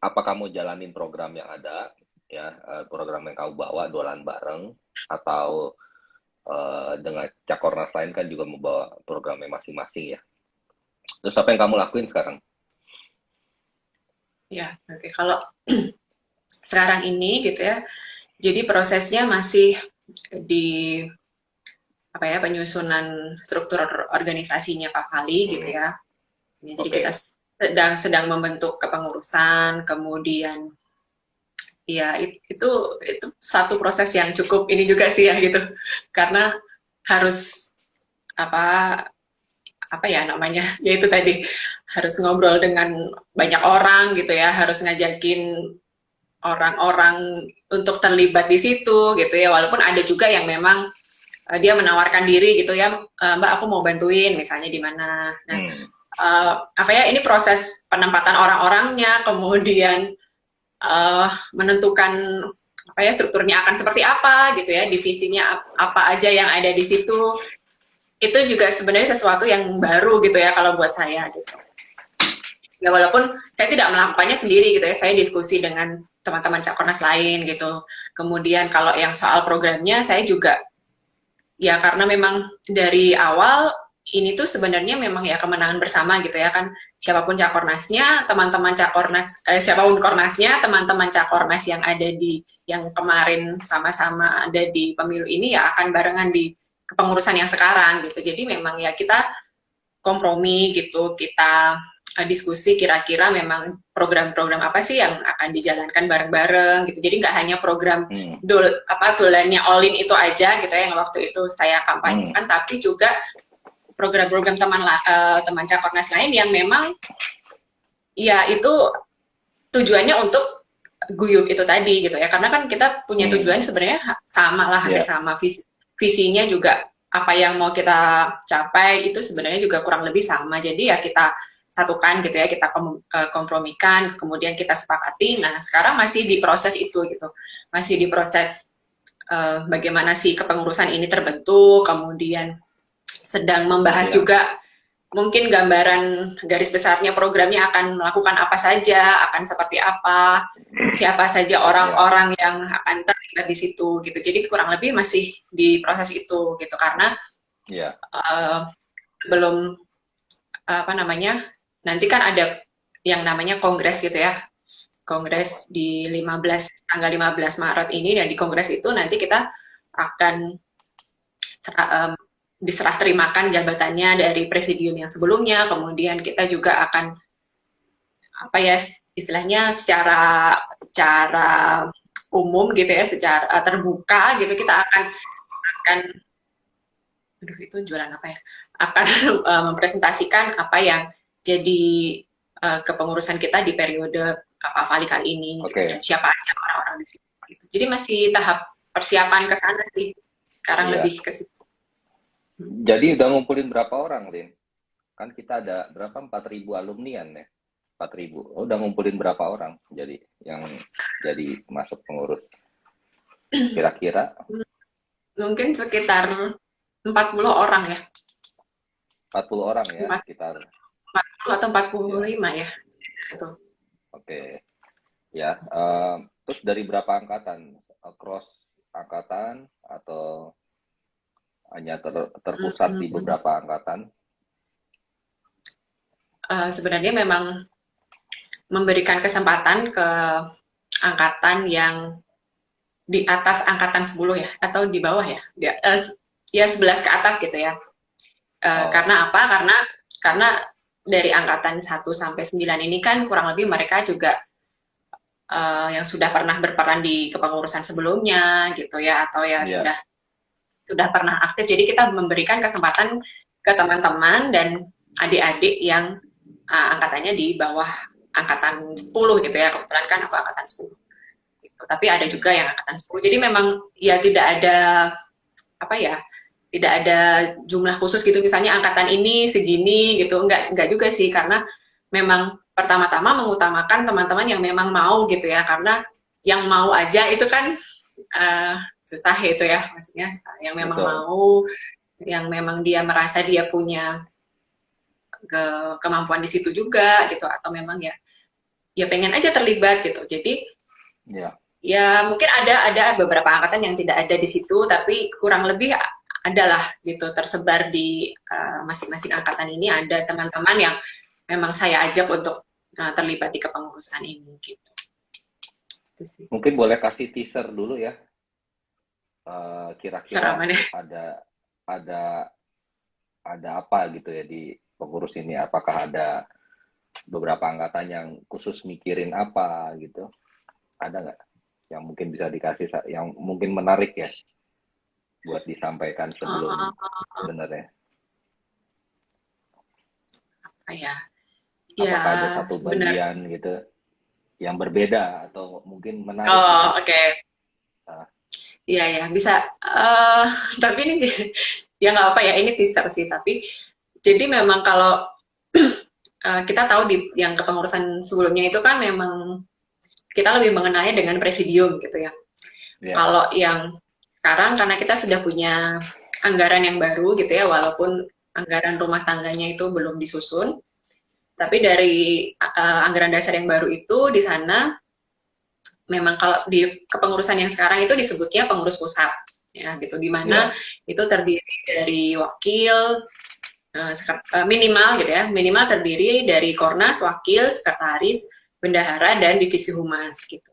apa kamu jalanin program yang ada, ya, program yang kamu bawa Dolan Bareng, atau dengan Cakornas lain kan juga membawa programnya masing-masing ya. Terus apa yang kamu lakuin sekarang? Ya, oke. Okay. Kalau sekarang ini gitu ya, jadi prosesnya masih di apa ya, penyusunan struktur organisasinya Pak Fali gitu Hmm. ya. Jadi Oke. kita sedang membentuk kepengurusan, kemudian ya itu satu proses yang cukup ini juga sih ya gitu, karena harus apa apa ya namanya, ya itu tadi, harus ngobrol dengan banyak orang gitu ya, harus ngajakin orang-orang untuk terlibat di situ gitu ya, walaupun ada juga yang memang dia menawarkan diri gitu ya, Mbak aku mau bantuin misalnya di mana. Nah, Hmm. apa ya, ini proses penempatan orang-orangnya, kemudian menentukan apa ya, strukturnya akan seperti apa gitu ya, divisinya apa aja yang ada di situ, itu juga sebenarnya sesuatu yang baru gitu ya kalau buat saya gitu. Ya walaupun saya tidak melakukannya sendiri gitu ya, saya diskusi dengan teman-teman Cakornas lain gitu. Kemudian kalau yang soal programnya saya juga ya, karena memang dari awal ini tuh sebenarnya memang ya kemenangan bersama gitu ya kan, siapapun cakornasnya, teman-teman cakornas, siapapun kornasnya, teman-teman cakornas yang ada di, yang kemarin sama-sama ada di pemilu ini ya akan barengan di kepengurusan yang sekarang gitu. Jadi memang ya kita kompromi gitu, kita diskusi kira-kira memang program-program apa sih yang akan dijalankan bareng-bareng gitu. Jadi nggak hanya program Hmm. dolannya Olin itu aja gitu ya yang waktu itu saya Hmm. kampanyekan, tapi juga program-program teman Cakornas lain yang memang ya itu tujuannya untuk guyup itu tadi gitu ya. Karena kan kita punya Hmm. tujuan sebenarnya sama lah, hampir Ya. sama, visinya juga apa yang mau kita capai itu sebenarnya juga kurang lebih sama. Jadi ya kita satukan gitu ya, kita kompromikan, kemudian kita sepakati. Nah, sekarang masih di proses itu gitu. Masih di proses bagaimana sih kepengurusan ini terbentuk, kemudian sedang membahas Ya. juga mungkin gambaran garis besarnya programnya akan melakukan apa saja, akan seperti apa, siapa saja Ya. orang-orang yang akan terlibat di situ gitu. Jadi kurang lebih masih di proses itu gitu, karena Ya. uh, belum apa namanya, nanti kan ada yang namanya kongres gitu ya, kongres di 15 tanggal 15 Maret ini, dan di kongres itu nanti kita akan diserah terimakan jabatannya dari presidium yang sebelumnya, kemudian kita juga akan apa ya, istilahnya secara secara umum gitu ya, secara terbuka gitu kita akan aduh itu jualan apa ya, akan mempresentasikan apa yang jadi kepengurusan kita di periode apa Vali kali ini gitu, dan Oke. siapa aja orang-orang di situ gitu. Jadi masih tahap persiapan ke sana sih. Sekarang Iya. lebih ke situ. Jadi udah ngumpulin berapa orang, Lin? Kan kita ada berapa? 4.000 alumnian ya? 4.000. Oh, udah ngumpulin berapa orang? Jadi yang jadi masuk pengurus. Kira-kira Mungkin sekitar 40 orang ya. 40 orang ya, 40 sekitar. atau empat puluh Ya, lima ya itu. oke. Ya, terus dari berapa angkatan? Across angkatan atau hanya terpusat di beberapa angkatan? Sebenarnya memang memberikan kesempatan ke angkatan yang di atas angkatan 10 ya atau di bawah ya. Ya 11 ke atas gitu ya. Oh, Karena apa? Karena dari angkatan 1 sampai 9 ini kan kurang lebih mereka juga yang sudah pernah berperan di kepengurusan sebelumnya gitu ya atau ya iya, sudah pernah aktif. Jadi kita memberikan kesempatan ke teman-teman dan adik-adik yang angkatannya di bawah angkatan 10 gitu ya. Kebetulan kan aku angkatan 10 gitu. Tapi ada juga yang angkatan 10. Jadi memang ya tidak ada apa ya, tidak ada jumlah khusus gitu misalnya angkatan ini segini gitu. Enggak juga sih karena memang pertama-tama mengutamakan teman-teman yang memang mau gitu ya. Karena yang mau aja itu kan susah itu ya maksudnya yang memang betul. mau yang memang dia merasa dia punya kemampuan di situ juga gitu atau memang ya ya pengen aja terlibat gitu jadi Ya, ya mungkin ada beberapa angkatan yang tidak ada di situ tapi kurang lebih adalah gitu tersebar di masing-masing angkatan ini ada teman-teman yang memang saya ajak untuk terlibat di kepengurusan ini gitu itu sih mungkin boleh kasih teaser dulu ya. Kira-kira sarapannya. ada ada ada apa gitu ya di pengurus ini? Apakah ada beberapa angkatan yang khusus mikirin apa gitu? Ada nggak yang mungkin bisa dikasih, yang mungkin menarik ya buat disampaikan sebelum uh, sebenarnya? ya ya Apakah ada satu benar. bagian gitu yang berbeda atau mungkin menarik gitu? Oh, oke. Okay. Ah, Iya ya, bisa. eh tapi ini ya nggak apa ya, ini teaser sih. Tapi jadi memang kalau kita tahu di yang kepengurusan sebelumnya itu kan memang kita lebih mengenalnya dengan presidium gitu ya. ya, Kalau yang sekarang karena kita sudah punya anggaran yang baru gitu ya, walaupun anggaran rumah tangganya itu belum disusun, tapi dari anggaran dasar yang baru itu di sana memang kalau di kepengurusan yang sekarang itu disebutnya pengurus pusat ya gitu di mana ya. itu terdiri dari wakil minimal gitu ya minimal terdiri dari kornas wakil sekretaris bendahara dan divisi humas gitu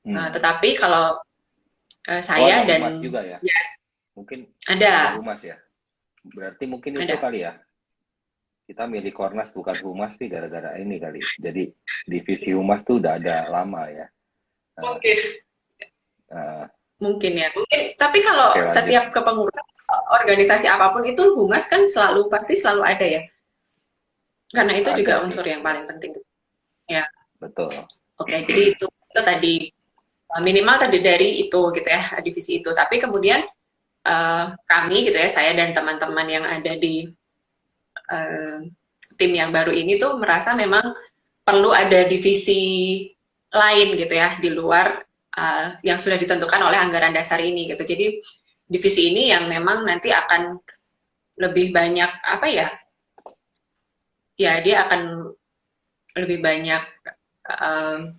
Hmm. tetapi kalau Oh, ada saya humas dan juga ya? ya Mungkin ada ada humas ya? Berarti mungkin itu ada kali ya. Kita milih Kornas bukan Humas sih gara-gara ini kali. Jadi divisi Humas tuh udah ada lama ya. Nah, mungkin nah, mungkin ya mungkin tapi kalau oke lanjut. setiap kepengurusan organisasi apapun itu humas kan selalu pasti selalu ada ya karena itu Ada juga sih, unsur yang ya, paling penting ya. betul. Oke, jadi itu tadi minimal tadi dari itu gitu ya divisi itu. Tapi kemudian kami gitu ya saya dan teman-teman yang ada di uh, tim yang baru ini tuh merasa memang perlu ada divisi lain gitu ya di luar yang sudah ditentukan oleh anggaran dasar ini gitu. Jadi divisi ini yang memang nanti akan lebih banyak apa ya? Ya dia akan lebih banyak uh,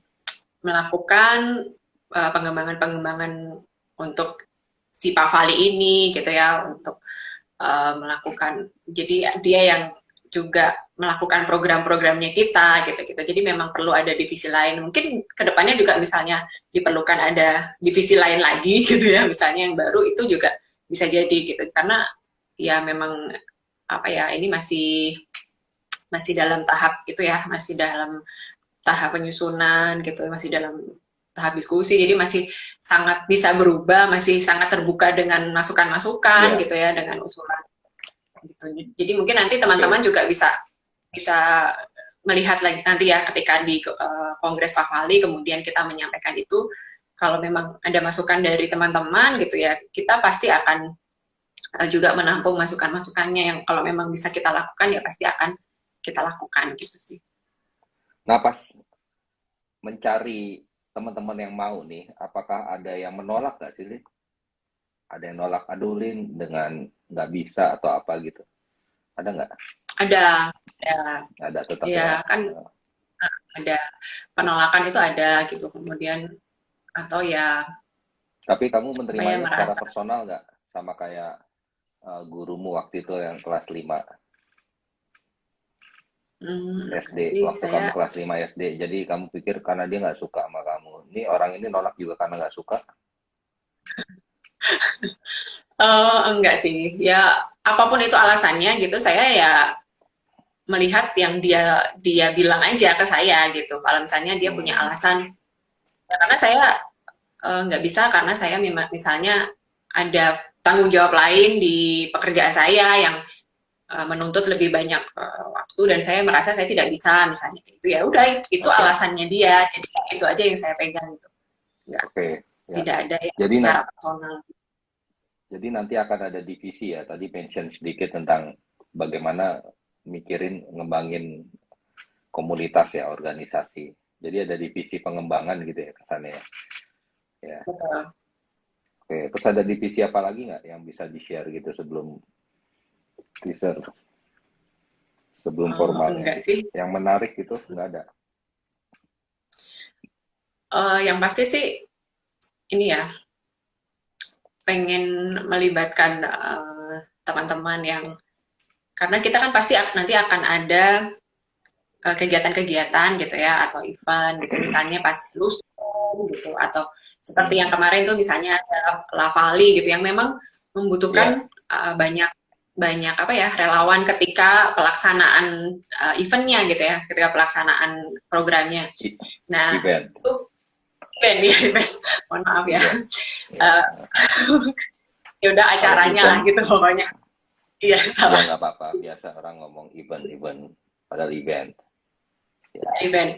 melakukan pengembangan-pengembangan untuk si Pak Fali ini gitu ya untuk melakukan jadi dia yang juga melakukan program-programnya kita gitu-gitu. Jadi memang perlu ada divisi lain. Mungkin kedepannya juga misalnya diperlukan ada divisi lain lagi gitu ya. Misalnya yang baru itu juga bisa jadi gitu. Karena ya memang apa ya ini masih masih dalam tahap itu ya, masih dalam tahap penyusunan gitu, masih dalam tahap diskusi, jadi masih sangat bisa berubah, masih sangat terbuka dengan masukan-masukan Ya, gitu ya, dengan usulan gitu. Jadi mungkin nanti teman-teman oke. juga bisa bisa melihat lagi nanti ya ketika di Kongres Pavali kemudian kita menyampaikan itu kalau memang ada masukan dari teman-teman gitu ya kita pasti akan juga menampung masukan-masukannya yang kalau memang bisa kita lakukan ya pasti akan kita lakukan gitu sih. Nah, pas mencari teman-teman yang mau nih, apakah ada yang menolak nggak sih, Lin? Ada yang nolak, aduh Lin, dengan nggak bisa atau apa gitu? Ada nggak? Ada, ada, Ada tetap ya. ya kan ada penolakan itu ada gitu. Kemudian atau ya Tapi kamu apa ya menerimanya secara merasa personal nggak? Sama kayak gurumu waktu itu yang kelas 5 SD, nanti waktu saya kamu kelas 5 SD. Jadi kamu pikir karena dia nggak suka sama kamu. Ini orang ini nolak juga karena nggak suka. enggak sih. Ya apapun itu alasannya gitu, saya ya melihat yang dia dia bilang aja ke saya gitu. Kalau misalnya dia punya Hmm, alasan, ya karena saya nggak bisa karena saya misalnya ada tanggung jawab lain di pekerjaan saya yang menuntut lebih banyak waktu dan saya merasa saya tidak bisa misalnya itu ya udah itu oke, okay. alasannya dia jadi itu aja yang saya pegang itu nggak Oke, okay. Ya. tidak ada yang Jadi secara personal. jadi nanti akan ada divisi ya. Tadi mention sedikit tentang bagaimana mikirin ngembangin komunitas ya, organisasi. Jadi ada divisi pengembangan gitu ya kesannya ya. Ya. Betul. Oke, terus ada divisi apa lagi nggak yang bisa di-share gitu sebelum teaser, sebelum formalnya? Enggak sih. Yang menarik itu nggak ada. Yang pasti sih ini ya pengen melibatkan teman-teman yang karena kita kan pasti nanti akan ada kegiatan-kegiatan gitu ya atau event gitu misalnya pas lulus gitu atau seperti yang Hmm, kemarin tuh misalnya ada Lavali gitu yang memang ya, membutuhkan banyak banyak apa ya relawan ketika pelaksanaan eventnya gitu ya ketika pelaksanaan programnya. e- Nah event, itu event ya event mohon maaf ya. event. Ya, uh, ya udah kalau acaranya lah event, gitu pokoknya. Iya ya salah nggak apa-apa. Biasa orang ngomong event-event, padahal event. Ya, event.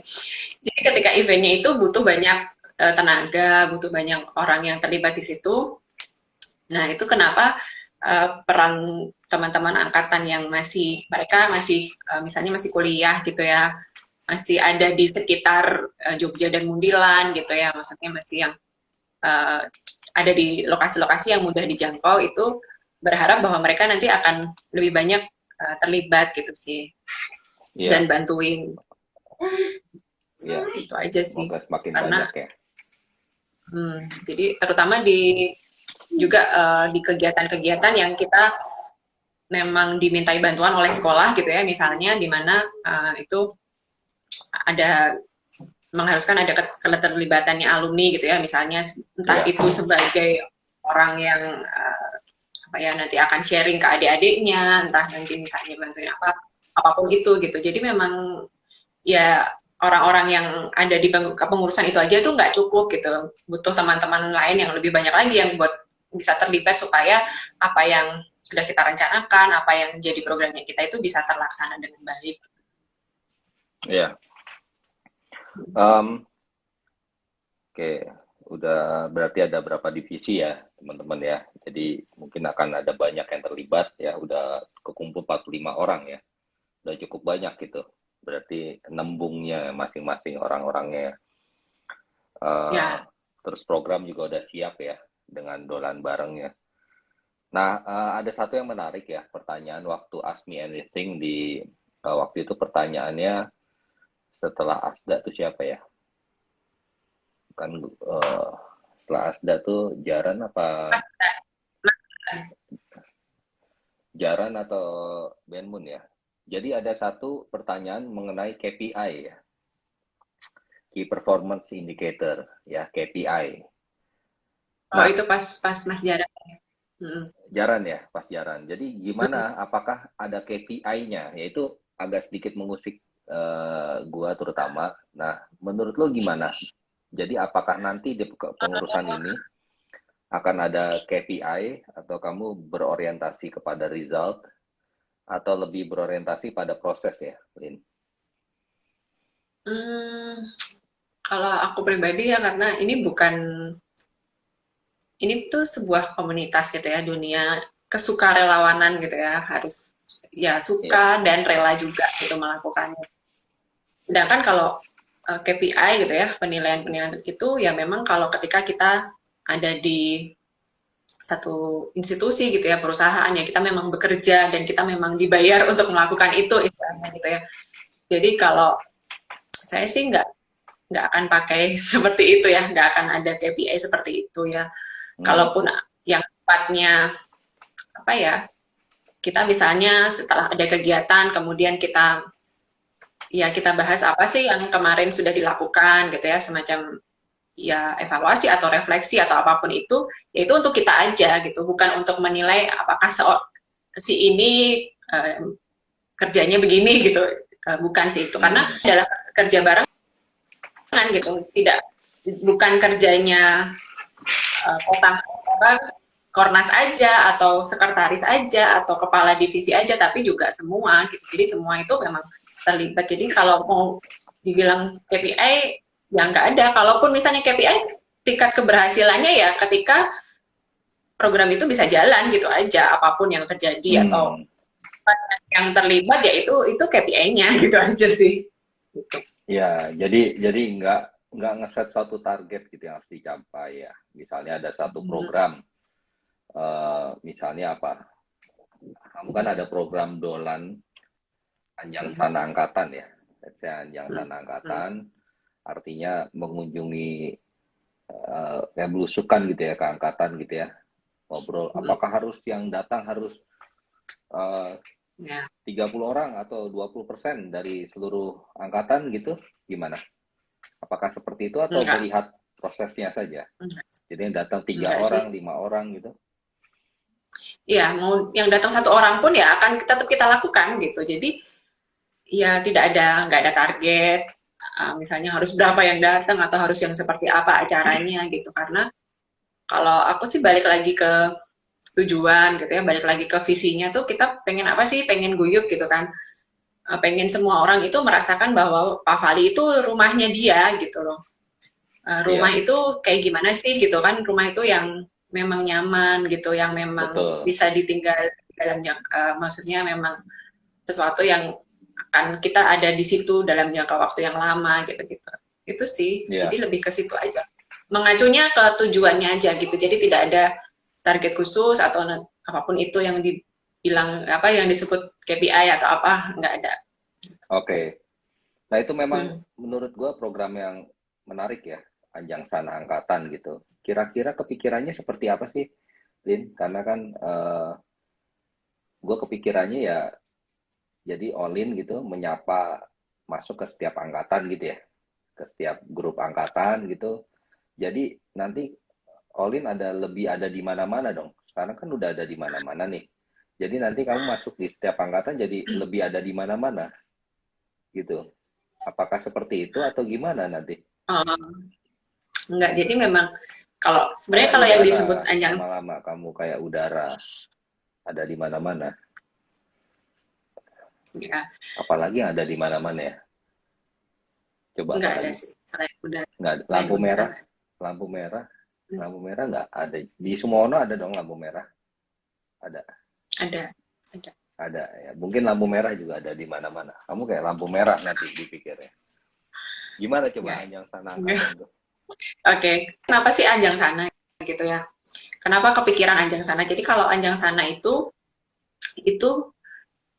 Jadi ketika eventnya itu butuh banyak tenaga, butuh banyak orang yang terlibat di situ. Nah, itu kenapa peran teman-teman angkatan yang masih mereka masih misalnya masih kuliah gitu ya, masih ada di sekitar Jogja dan Mundilan gitu ya, maksudnya masih yang uh, ada di lokasi-lokasi yang mudah dijangkau itu berharap bahwa mereka nanti akan lebih banyak terlibat gitu sih dan iya, bantuin iya. itu aja sih Semoga semakin karena banyak ya. jadi terutama di juga di kegiatan-kegiatan yang kita memang dimintai bantuan oleh sekolah gitu ya misalnya di mana itu ada mengharuskan ada keterlibatannya alumni gitu ya misalnya entah Iya, itu sebagai orang yang apa ya nanti akan sharing ke adik-adiknya entah nanti misalnya bantuin apa apapun itu gitu jadi memang ya orang-orang yang ada di kepengurusan itu aja tuh nggak cukup gitu butuh teman-teman lain yang lebih banyak lagi yang buat bisa terlibat supaya apa yang sudah kita rencanakan apa yang jadi programnya kita itu bisa terlaksana dengan baik. iya. Em, oke, udah berarti ada berapa divisi ya, teman-teman ya. Jadi mungkin akan ada banyak yang terlibat ya. Udah kekumpul 45 orang ya. Udah cukup banyak gitu. Berarti nembungnya masing-masing orang-orangnya. Eh, Ya, terus program juga udah siap ya dengan dolan barengnya. Nah, ada satu yang menarik ya, pertanyaan waktu Ask Me Anything di waktu itu pertanyaannya setelah Asda itu siapa ya? Kan setelah Asda tuh Jaran apa Mas, Jaran atau Benmun ya? Jadi ada satu pertanyaan mengenai KPI ya, Key Performance Indicator ya, KPI. oh Nah, itu pas pas Mas Jara. Hmm. Jaran ya, pas Jaran. Jadi gimana? Apakah ada KPI-nya? Yaitu agak sedikit mengusik gua terutama. Nah, menurut lo gimana? Jadi apakah nanti di pengurusan ini akan ada KPI atau kamu berorientasi kepada result atau lebih berorientasi pada proses ya, Lin? Hmm, kalau aku pribadi ya karena ini tuh sebuah komunitas gitu ya dunia kesukarelawanan gitu ya harus ya Ya, suka dan rela juga gitu melakukannya. Sedangkan kalau KPI gitu ya penilaian-penilaian itu ya memang kalau ketika kita ada di satu institusi gitu ya, perusahaan ya, kita memang bekerja dan kita memang dibayar untuk melakukan itu istilahnya gitu ya. Jadi kalau saya sih nggak akan pakai seperti itu ya, nggak akan ada KPI seperti itu ya. Hmm. Kalaupun yang sifatnya apa ya, kita misalnya setelah ada kegiatan kemudian kita bahas apa sih yang kemarin sudah dilakukan gitu ya, semacam ya evaluasi atau refleksi atau apapun itu, ya itu untuk kita aja gitu, bukan untuk menilai apakah si ini kerjanya begini gitu. Bukan sih itu, karena Hmm. adalah kerja bareng gitu, tidak, bukan kerjanya potang kornas aja atau sekretaris aja atau kepala divisi aja, tapi juga semua gitu. Jadi semua itu memang terlibat. Jadi kalau mau dibilang KPI ya nggak ada. Kalaupun misalnya KPI, tingkat keberhasilannya ya ketika program itu bisa jalan gitu aja, apapun yang terjadi atau Hmm. yang terlibat ya itu KPI-nya gitu aja sih. Gitu. Ya, jadi nggak ngeset satu target gitu yang harus dicapai ya. Misalnya ada satu program, misalnya apa? Kamu kan ada program dolan Anjang Sana Angkatan ya. Anjang Sana Angkatan, artinya mengunjungi kayak belusukan gitu ya ke angkatan gitu ya. Ngobrol, apakah harus yang datang harus eh, Ya. 30 orang atau 20% dari seluruh angkatan gitu? Gimana? Apakah seperti itu atau Enggak, melihat prosesnya saja? enggak, Jadi yang datang 3 orang, sih. 5 orang gitu? Ya, mau yang datang satu orang pun ya akan tetap kita lakukan gitu. Jadi ya nggak ada target. Misalnya harus berapa yang datang atau harus yang seperti apa acaranya gitu. Karena kalau aku sih balik lagi ke tujuan gitu ya, balik lagi ke visinya tuh kita pengen apa sih? Pengen guyup gitu kan. Pengen semua orang itu merasakan bahwa Pak Fali itu rumahnya dia gitu loh. Rumah Iya, itu kayak gimana sih gitu kan, rumah itu yang memang nyaman gitu, yang memang betul. bisa ditinggal dalam maksudnya memang sesuatu yang akan kita ada di situ dalam jangka waktu yang lama gitu-gitu. Itu sih, jadi Iya, lebih ke situ aja. Mengacunya ke tujuannya aja gitu, jadi tidak ada target khusus atau apapun itu yang dibilang apa yang disebut KPI atau apa, nggak ada. oke. Nah itu memang Hmm. menurut gue program yang menarik ya, Anjang Sana Angkatan gitu. Kira-kira kepikirannya seperti apa sih, Lin? Karena kan gue kepikirannya ya jadi all in gitu, menyapa masuk ke setiap angkatan gitu ya, ke setiap grup angkatan gitu. Jadi nanti all in ada di mana-mana dong. Sekarang kan udah ada di mana-mana nih. Jadi nanti kamu masuk di setiap angkatan jadi lebih ada di mana-mana gitu. Apakah seperti itu atau gimana nanti? Enggak, jadi memang kalau sebenarnya Kayak kalau yang udara, disebut anjang, lama-lama kamu kayak udara, ada di mana-mana. ya Apalagi yang ada di mana-mana ya. Coba enggak ada apalagi? sih selain udara, Nggak, selain udara nggak lampu merah, ada. lampu merah nggak ada. Di Sumono ada dong lampu merah, ada, Ada, ada. ada ya. Mungkin lampu merah juga ada di mana-mana. Kamu kayak lampu merah nanti dipikirnya. Gimana coba Enggak, Anjang Sana enggak. Angkatan tuh? Oke, kenapa sih Anjang Sana gitu ya? Kenapa kepikiran Anjang Sana? Jadi kalau Anjang Sana itu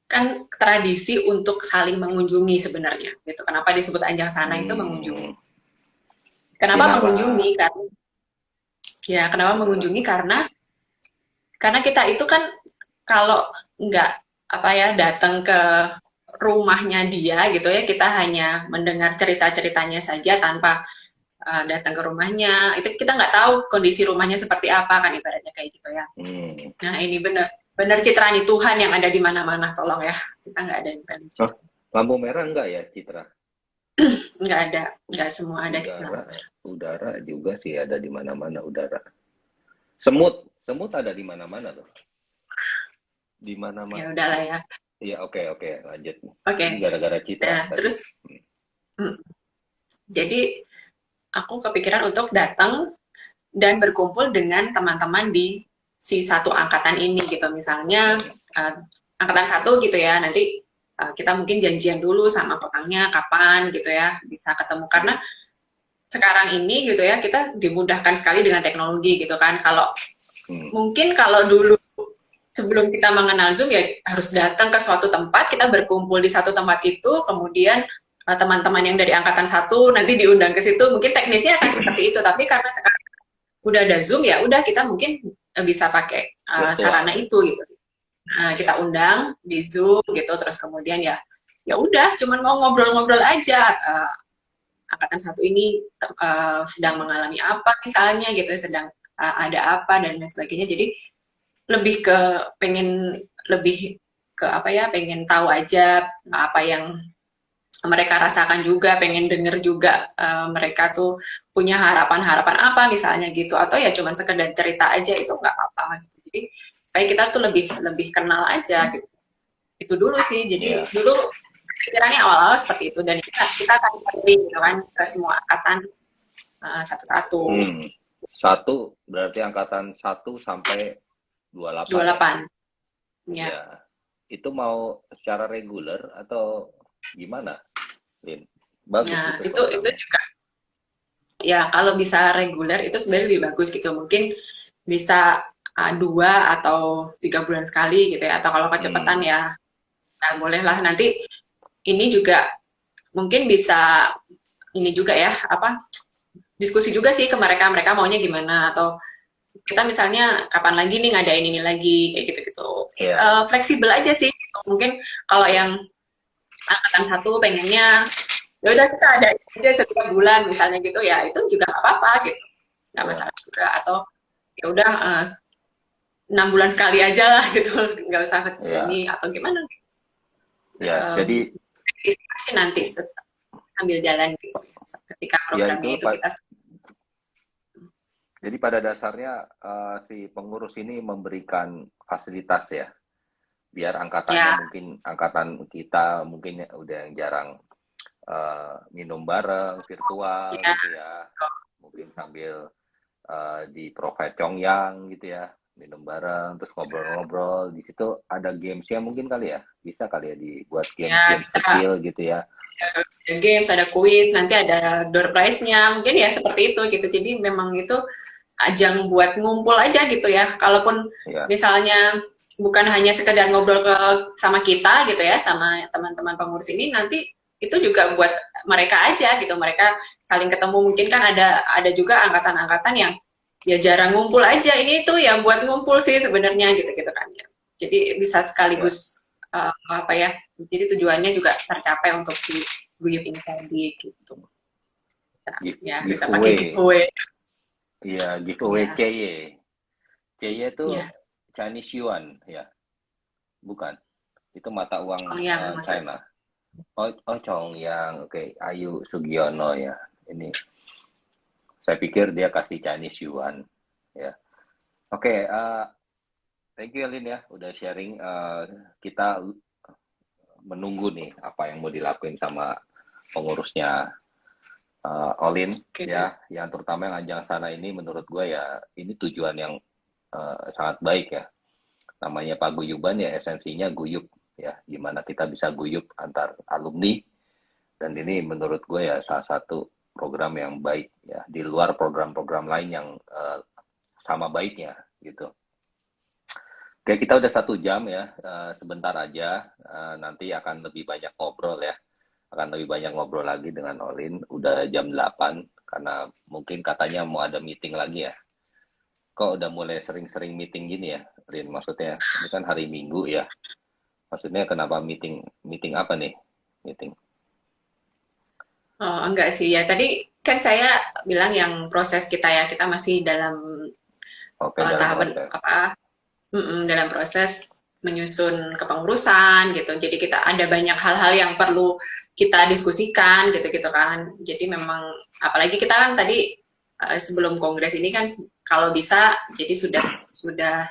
kan tradisi untuk saling mengunjungi sebenarnya gitu. Kenapa disebut Anjang Sana itu mengunjungi? Hmm, Kenapa Dinala. mengunjungi? Karena ya kenapa mengunjungi? Karena kita itu kan kalau nggak apa ya datang ke rumahnya dia gitu ya, kita hanya mendengar cerita-ceritanya saja tanpa datang ke rumahnya, itu kita nggak tahu kondisi rumahnya seperti apa kan, ibaratnya kayak gitu ya. Hmm. Nah ini benar benar citrani Tuhan yang ada di mana-mana, tolong ya, kita nggak ada yang Oh, religius, lampu merah enggak ya, Citra? nggak ada, nggak semua ada di Udara, mana. udara juga sih ada di mana-mana udara. Semut, semut ada di mana-mana tuh. Di mana-mana. Ya udahlah ya, Iya, oke, oke, lanjut. oke. Ini gara-gara Citra Nah tadi. terus jadi aku kepikiran untuk datang dan berkumpul dengan teman-teman di si satu angkatan ini gitu, misalnya uh, angkatan satu gitu ya, nanti kita mungkin janjian dulu sama potangnya kapan gitu ya bisa ketemu, karena sekarang ini gitu ya kita dimudahkan sekali dengan teknologi gitu kan. Kalau mungkin kalau dulu sebelum kita mengenal Zoom ya harus datang ke suatu tempat, kita berkumpul di satu tempat itu, kemudian teman-teman yang dari angkatan satu nanti diundang ke situ, mungkin teknisnya akan seperti itu. Tapi karena sekarang udah ada Zoom ya, udah kita mungkin bisa pakai sarana itu gitu. Kita undang di Zoom gitu, terus kemudian ya udah, cuman mau ngobrol-ngobrol aja. Angkatan satu ini sedang mengalami apa misalnya gitu, sedang ada apa dan lain sebagainya. Jadi lebih ke lebih ke apa ya, pengen tahu aja apa yang mereka rasakan juga, pengen denger juga mereka tuh punya harapan-harapan apa misalnya gitu, atau ya cuman sekedar cerita aja, itu nggak apa-apa gitu. Jadi supaya kita tuh lebih kenal aja gitu. Itu dulu sih. Jadi dulu pikirannya awal-awal seperti itu, dan kita akan beri gitu kan ke semua angkatan satu-satu. Satu berarti angkatan 1 sampai 28. 28. Ya. Itu mau secara reguler atau gimana, Lin? Bagus nah, itu juga. Ya, kalau bisa reguler itu sebenarnya lebih bagus gitu. Mungkin bisa 2 atau 3 bulan sekali gitu ya. Atau kalau kecepatan ya nah, bolehlah. Nanti ini juga mungkin bisa ini juga ya, apa, diskusi juga sih ke mereka maunya gimana, atau kita misalnya kapan lagi nih ngadain ini lagi, kayak gitu-gitu. Fleksibel aja sih. Mungkin kalau yang angkatan 1 pengennya ya udah kita ada aja setiap bulan misalnya gitu, ya itu juga nggak apa-apa gitu, nggak masalah juga. Atau ya udah 6 bulan sekali aja lah gitu, nggak usah ini atau gimana. Jadi nanti sambil jalan gitu ketika programnya itu kita. Jadi pada dasarnya si pengurus ini memberikan fasilitas ya, biar angkatannya mungkin angkatan kita mungkin udah yang jarang minum bareng virtual gitu ya, mungkin sambil di provide congyang gitu ya, minum bareng terus ngobrol-ngobrol. Di situ ada gamesnya mungkin kali ya, bisa kali ya dibuat game kecil gitu ya. Ada games, ada kuis, nanti ada door prize-nya, mungkin ya seperti itu gitu. Jadi memang itu ajang buat ngumpul aja gitu ya. Kalaupun misalnya bukan hanya sekedar ngobrol sama kita gitu ya, sama teman-teman pengurus ini, nanti itu juga buat mereka aja gitu. Mereka saling ketemu. Mungkin kan ada juga angkatan-angkatan yang ya jarang ngumpul aja. Ini tuh ya buat ngumpul sih sebenarnya gitu-gitu kan ya. Jadi bisa sekaligus apa ya? Jadi tujuannya juga tercapai untuk si guyup ini tadi gitu. Ya, bisa pakai giveaway. Iya, giveaway CY. CY itu Chinese Yuan ya, bukan? Itu mata uang China. Oh Congyang, oke. Ayu Sugiono ya. Ini saya pikir dia kasih Chinese Yuan ya. Oke, thank you Lin ya, udah sharing. Kita menunggu nih apa yang mau dilakuin sama pengurusnya Olin ya, yang terutama yang ajang sana ini menurut gue ya ini tujuan yang sangat baik ya. Namanya paguyuban ya esensinya guyup ya, gimana kita bisa guyup antar alumni, dan ini menurut gue ya salah satu program yang baik ya, di luar program-program lain yang sama baiknya gitu. Oke, kita udah 1 jam ya, sebentar aja nanti akan lebih banyak ngobrol ya. Akan lebih banyak ngobrol lagi dengan Olin. Udah jam 8, karena mungkin katanya mau ada meeting lagi ya. Kok udah mulai sering-sering meeting gini ya, Lin? Maksudnya, ini kan hari Minggu ya. Maksudnya kenapa meeting? Meeting apa nih? Meeting? Oh, enggak sih ya. Tadi kan saya bilang yang proses kita ya, kita masih dalam tahapan apa? Dalam proses menyusun kepengurusan gitu. Jadi kita ada banyak hal-hal yang perlu kita diskusikan gitu-gitu kan. Jadi memang apalagi kita kan tadi sebelum kongres ini kan kalau bisa jadi sudah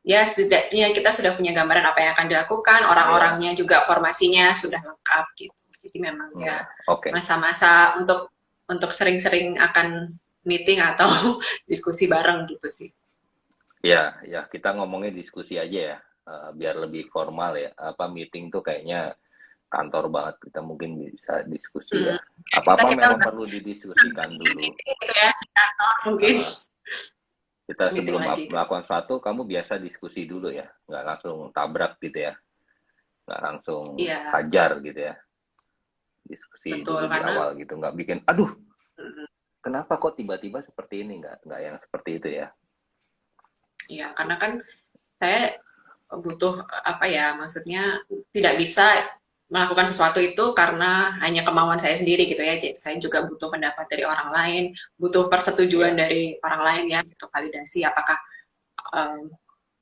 ya setidaknya kita sudah punya gambaran apa yang akan dilakukan, orang-orangnya juga formasinya sudah lengkap gitu. Jadi memang ya masa-masa untuk sering-sering akan meeting atau diskusi bareng gitu sih. Ya, kita ngomongnya diskusi aja ya, biar lebih formal ya. Apa meeting tuh kayaknya kantor banget, kita mungkin bisa diskusi ya. Apa-apa memang perlu didiskusikan dulu. Gitu ya, kantor mungkin. Kita meeting sebelum lagi. melakukan sesuatu, kamu biasa diskusi dulu ya, nggak langsung tabrak gitu ya, nggak langsung Iya, hajar gitu ya, diskusi betul dulu di karena awal gitu, nggak bikin, aduh, mm, kenapa kok tiba-tiba seperti ini, nggak yang seperti itu ya. ya karena kan saya butuh apa ya, maksudnya tidak bisa melakukan sesuatu itu karena hanya kemauan saya sendiri gitu ya. Jadi saya juga butuh pendapat dari orang lain, butuh persetujuan Iya, dari orang lain ya, untuk validasi apakah um,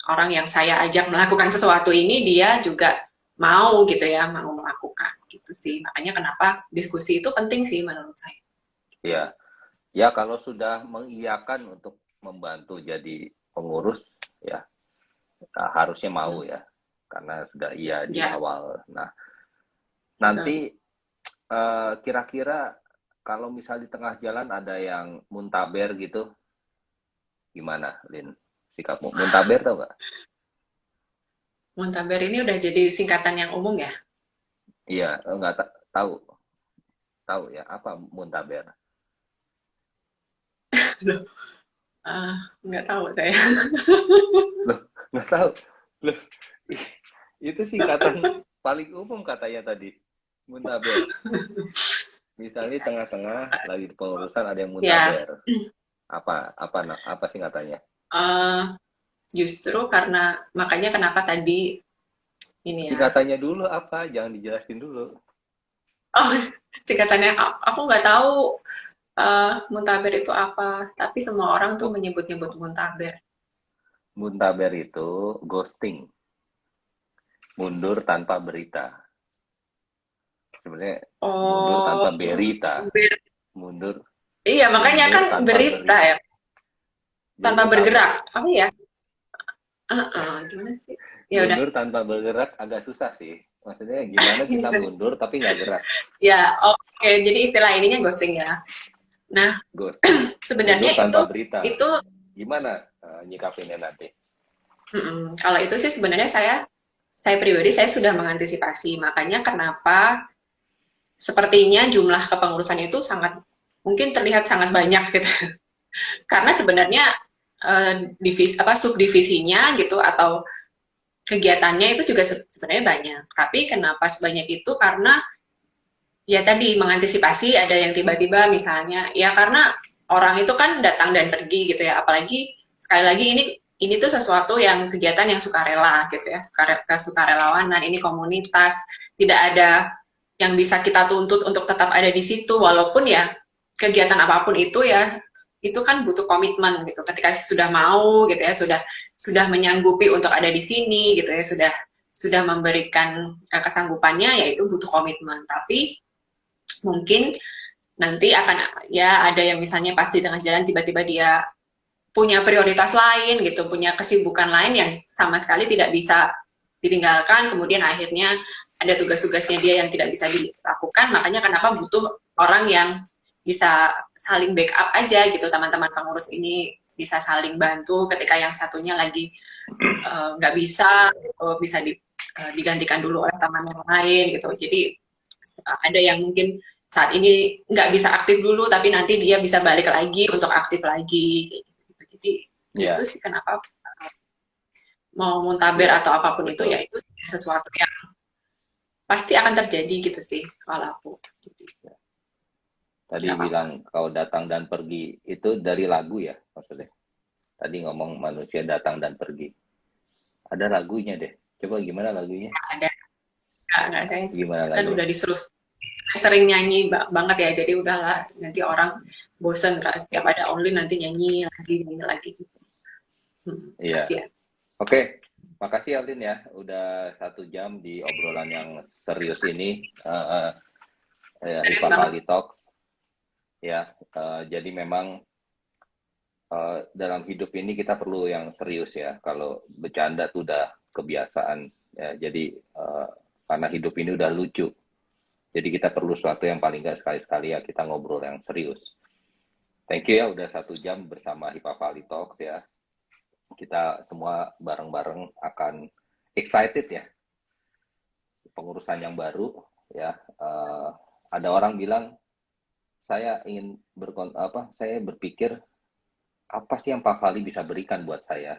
orang yang saya ajak melakukan sesuatu ini dia juga mau gitu ya, mau melakukan gitu sih. Makanya kenapa diskusi itu penting sih menurut saya. Gitu. iya. Ya kalau sudah mengiyakan untuk membantu jadi pengurus, ya harusnya mau Hmm. ya, karena sudah iya di Ya, awal. Nah, nanti betul. kira-kira kalau misal di tengah jalan ada yang muntaber gitu, gimana, Lin? Sikapmu? Muntaber tau nggak? Muntaber ini udah jadi singkatan yang umum ya. Iya, nggak tahu, tahu ya apa muntaber? Loh, nggak tahu saya. Loh, nggak tahu. Loh, itu singkatan paling umum katanya tadi, muntaber. Misalnya di tengah-tengah lagi di pengurusan ada yang Ya, muntaber. Apa singkatannya? eh, justru karena makanya kenapa tadi ini ya. Singkatannya dulu apa? Jangan dijelasin dulu. Oh, singkatannya aku nggak tahu muntaber itu apa, tapi semua orang tuh Oh, menyebut-nyebut muntaber. muntaber itu ghosting, mundur tanpa berita. Sebenarnya mundur Oh, tanpa berita, ber- mundur iya makanya mundur kan tanpa berita berita. ya, Jadi tanpa muntaber. bergerak. Apa ya? Gimana sih? Ya udah. Mundur tanpa bergerak agak susah sih. Maksudnya gimana kita mundur tapi nggak gerak. Ya, oke. Jadi istilah ininya ghosting ya. Nah, Ghosting, mundur sebenarnya tanpa itu berita. itu Gimana nyikapinnya nanti? kalau itu sih sebenarnya saya pribadi saya sudah mengantisipasi. Makanya kenapa sepertinya jumlah kepengurusan itu sangat mungkin terlihat sangat banyak gitu. Karena sebenarnya subdivisinya gitu atau kegiatannya itu juga sebenarnya banyak. Tapi kenapa sebanyak itu? Karena ya tadi mengantisipasi ada yang tiba-tiba misalnya ya karena orang itu kan datang dan pergi gitu ya. Apalagi sekali lagi ini tuh sesuatu yang kegiatan yang sukarela gitu ya, kesukarelawanan, ini komunitas, tidak ada yang bisa kita tuntut untuk tetap ada di situ walaupun ya kegiatan apapun itu ya itu kan butuh komitmen gitu. Ketika sudah mau gitu ya, sudah menyanggupi untuk ada di sini gitu ya, sudah memberikan kesanggupannya ya itu butuh komitmen. Tapi mungkin nanti akan ya ada yang misalnya pas di tengah jalan tiba-tiba dia punya prioritas lain gitu, punya kesibukan lain yang sama sekali tidak bisa ditinggalkan, kemudian akhirnya ada tugas-tugasnya dia yang tidak bisa dilakukan, makanya kenapa butuh orang yang bisa saling backup aja gitu, teman-teman pengurus ini bisa saling bantu ketika yang satunya lagi nggak bisa, bisa digantikan dulu oleh teman yang lain gitu. Jadi ada yang mungkin saat ini nggak bisa aktif dulu, tapi nanti dia bisa balik lagi untuk aktif lagi. Gitu. Jadi itu Ya, sih kenapa mau muntaber ya, atau apapun itu ya betul. itu sesuatu yang pasti akan terjadi gitu sih kalau aku. Gitu. Tadi Nggak apa-apa. bilang kau datang dan pergi itu dari lagu ya maksudnya. Tadi ngomong manusia datang dan pergi. Ada lagunya deh. Coba gimana lagunya? Ada nggak saya Gimana kan lagunya? udah disuruh sering nyanyi banget ya jadi udahlah nanti orang bosen kak setiap ada only nanti nyanyi lagi gitu. Iya. Kasihan. Oke. Makasih Alin ya. Udah 1 jam di obrolan yang serius ini. Serius Hipa banget. Kali Talk. Ya. Jadi memang dalam hidup ini kita perlu yang serius ya. Kalau bercanda tuh udah kebiasaan. Ya, jadi karena hidup ini udah lucu. Jadi kita perlu sesuatu yang paling nggak sekali-sekali ya kita ngobrol yang serius. Thank you ya udah 1 jam bersama Hipa Valley Talks ya. Kita semua bareng-bareng akan excited ya pengurusan yang baru ya. Ada orang bilang saya ingin saya berpikir apa sih yang Pak Fali bisa berikan buat saya?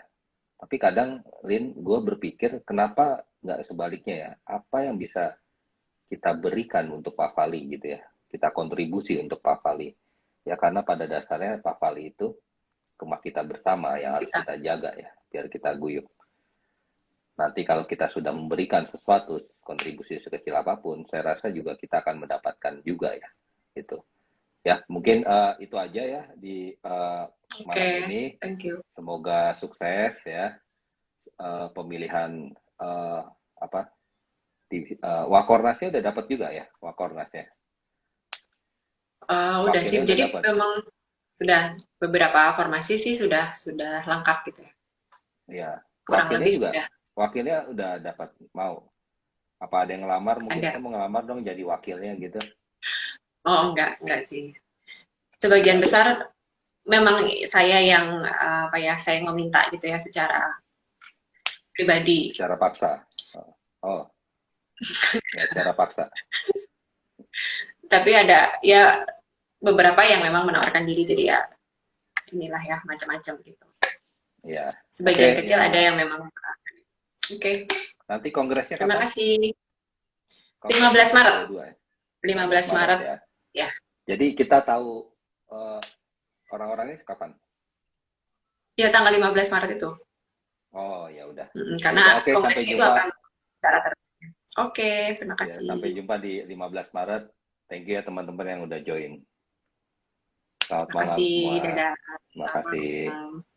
Tapi kadang, Lin, gue berpikir kenapa nggak sebaliknya ya? Apa yang bisa kita berikan untuk Pak Fali gitu ya? Kita kontribusi untuk Pak Fali. Ya karena pada dasarnya Pak Fali itu rumah kita bersama yang harus Kita. kita jaga ya, biar kita guyup. Nanti kalau kita sudah memberikan sesuatu, kontribusi sekecil apapun, saya rasa juga kita akan mendapatkan juga ya. Gitu. Ya, mungkin itu aja ya di Oke, malam ini. thank you. Semoga sukses ya pemilihan uh, apa di Wakornasnya udah dapat juga ya Wakornasnya. Udah sih, Wakilnya udah jadi dapat. memang sudah beberapa formasi sih sudah lengkap gitu ya. Ya, Kurang wakilnya lebih juga. sudah Wakilnya udah dapat mau. Apa ada yang ngelamar? Mungkin ada. saya mau ngelamar dong jadi wakilnya gitu. Oh, enggak sih. Sebagian Enggak. besar memang saya yang apa ya, saya yang meminta gitu ya secara pribadi. Secara paksa. Oh, ya secara paksa. Tapi ada ya beberapa yang memang menawarkan diri, jadi ya inilah ya macam-macam gitu. Ya. Sebagian Oke, kecil ada ya. yang memang oke. Nanti kongresnya Terima kapan? kasih. Kongresnya 15 tanggal Maret. 22 ya. 15 15 Maret Maret ya. ya. Jadi kita tahu eh, orang-orangnya kapan? Ya tanggal 15 Maret itu. Oh, ya udah. Ya Karena udah, oke, sampai kongresnya itu jumpa. akan secara terbuka. Oke, terima Ya, sampai kasih. jumpa di 15 Maret. Thank you ya teman-teman yang udah join. Selamat Terima malam kasih. semua. Dadah. Terima kasih.